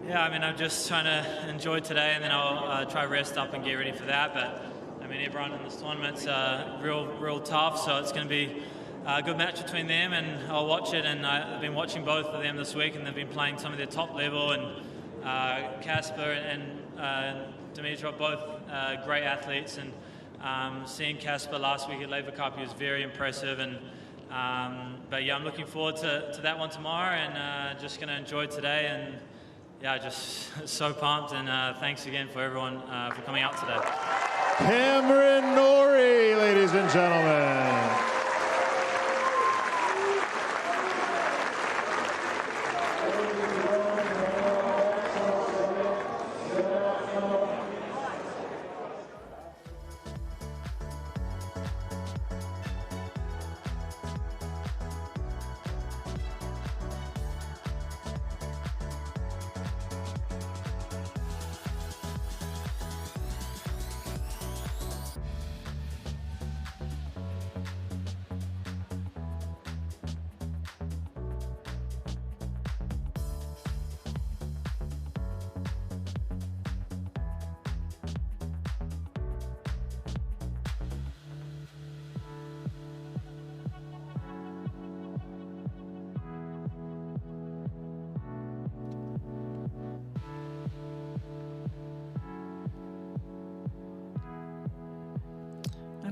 Yeah, I mean, I'm just trying to enjoy today, and then I'll try rest up and get ready for that, but I mean, everyone in this tournament's real tough, so it's going to be a good match between them, and I'll watch it, and I've been watching both of them this week, and they've been playing some of their top level, and Casper and Dimitrov, both great athletes, and seeing Casper last week at Labour Cup, he was very impressive, and but yeah, I'm looking forward to that one tomorrow, and just going to enjoy today, and yeah, just so pumped, and thanks again for everyone for coming out today. Cameron Norrie, ladies and gentlemen.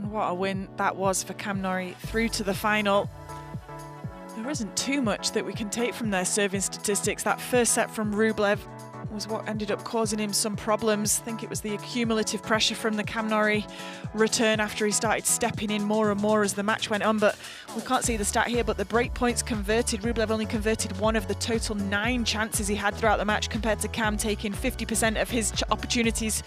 What a win that was for Cam Norrie through to the final. There isn't too much that we can take from their serving statistics. That first set from Rublev was what ended up causing him some problems. I think it was the accumulative pressure from the Cam Norrie return after he started stepping in more and more as the match went on. But we can't see the stat here, but the break points converted. Rublev only converted one of the total 9 chances he had throughout the match, compared to Cam taking 50% of his opportunities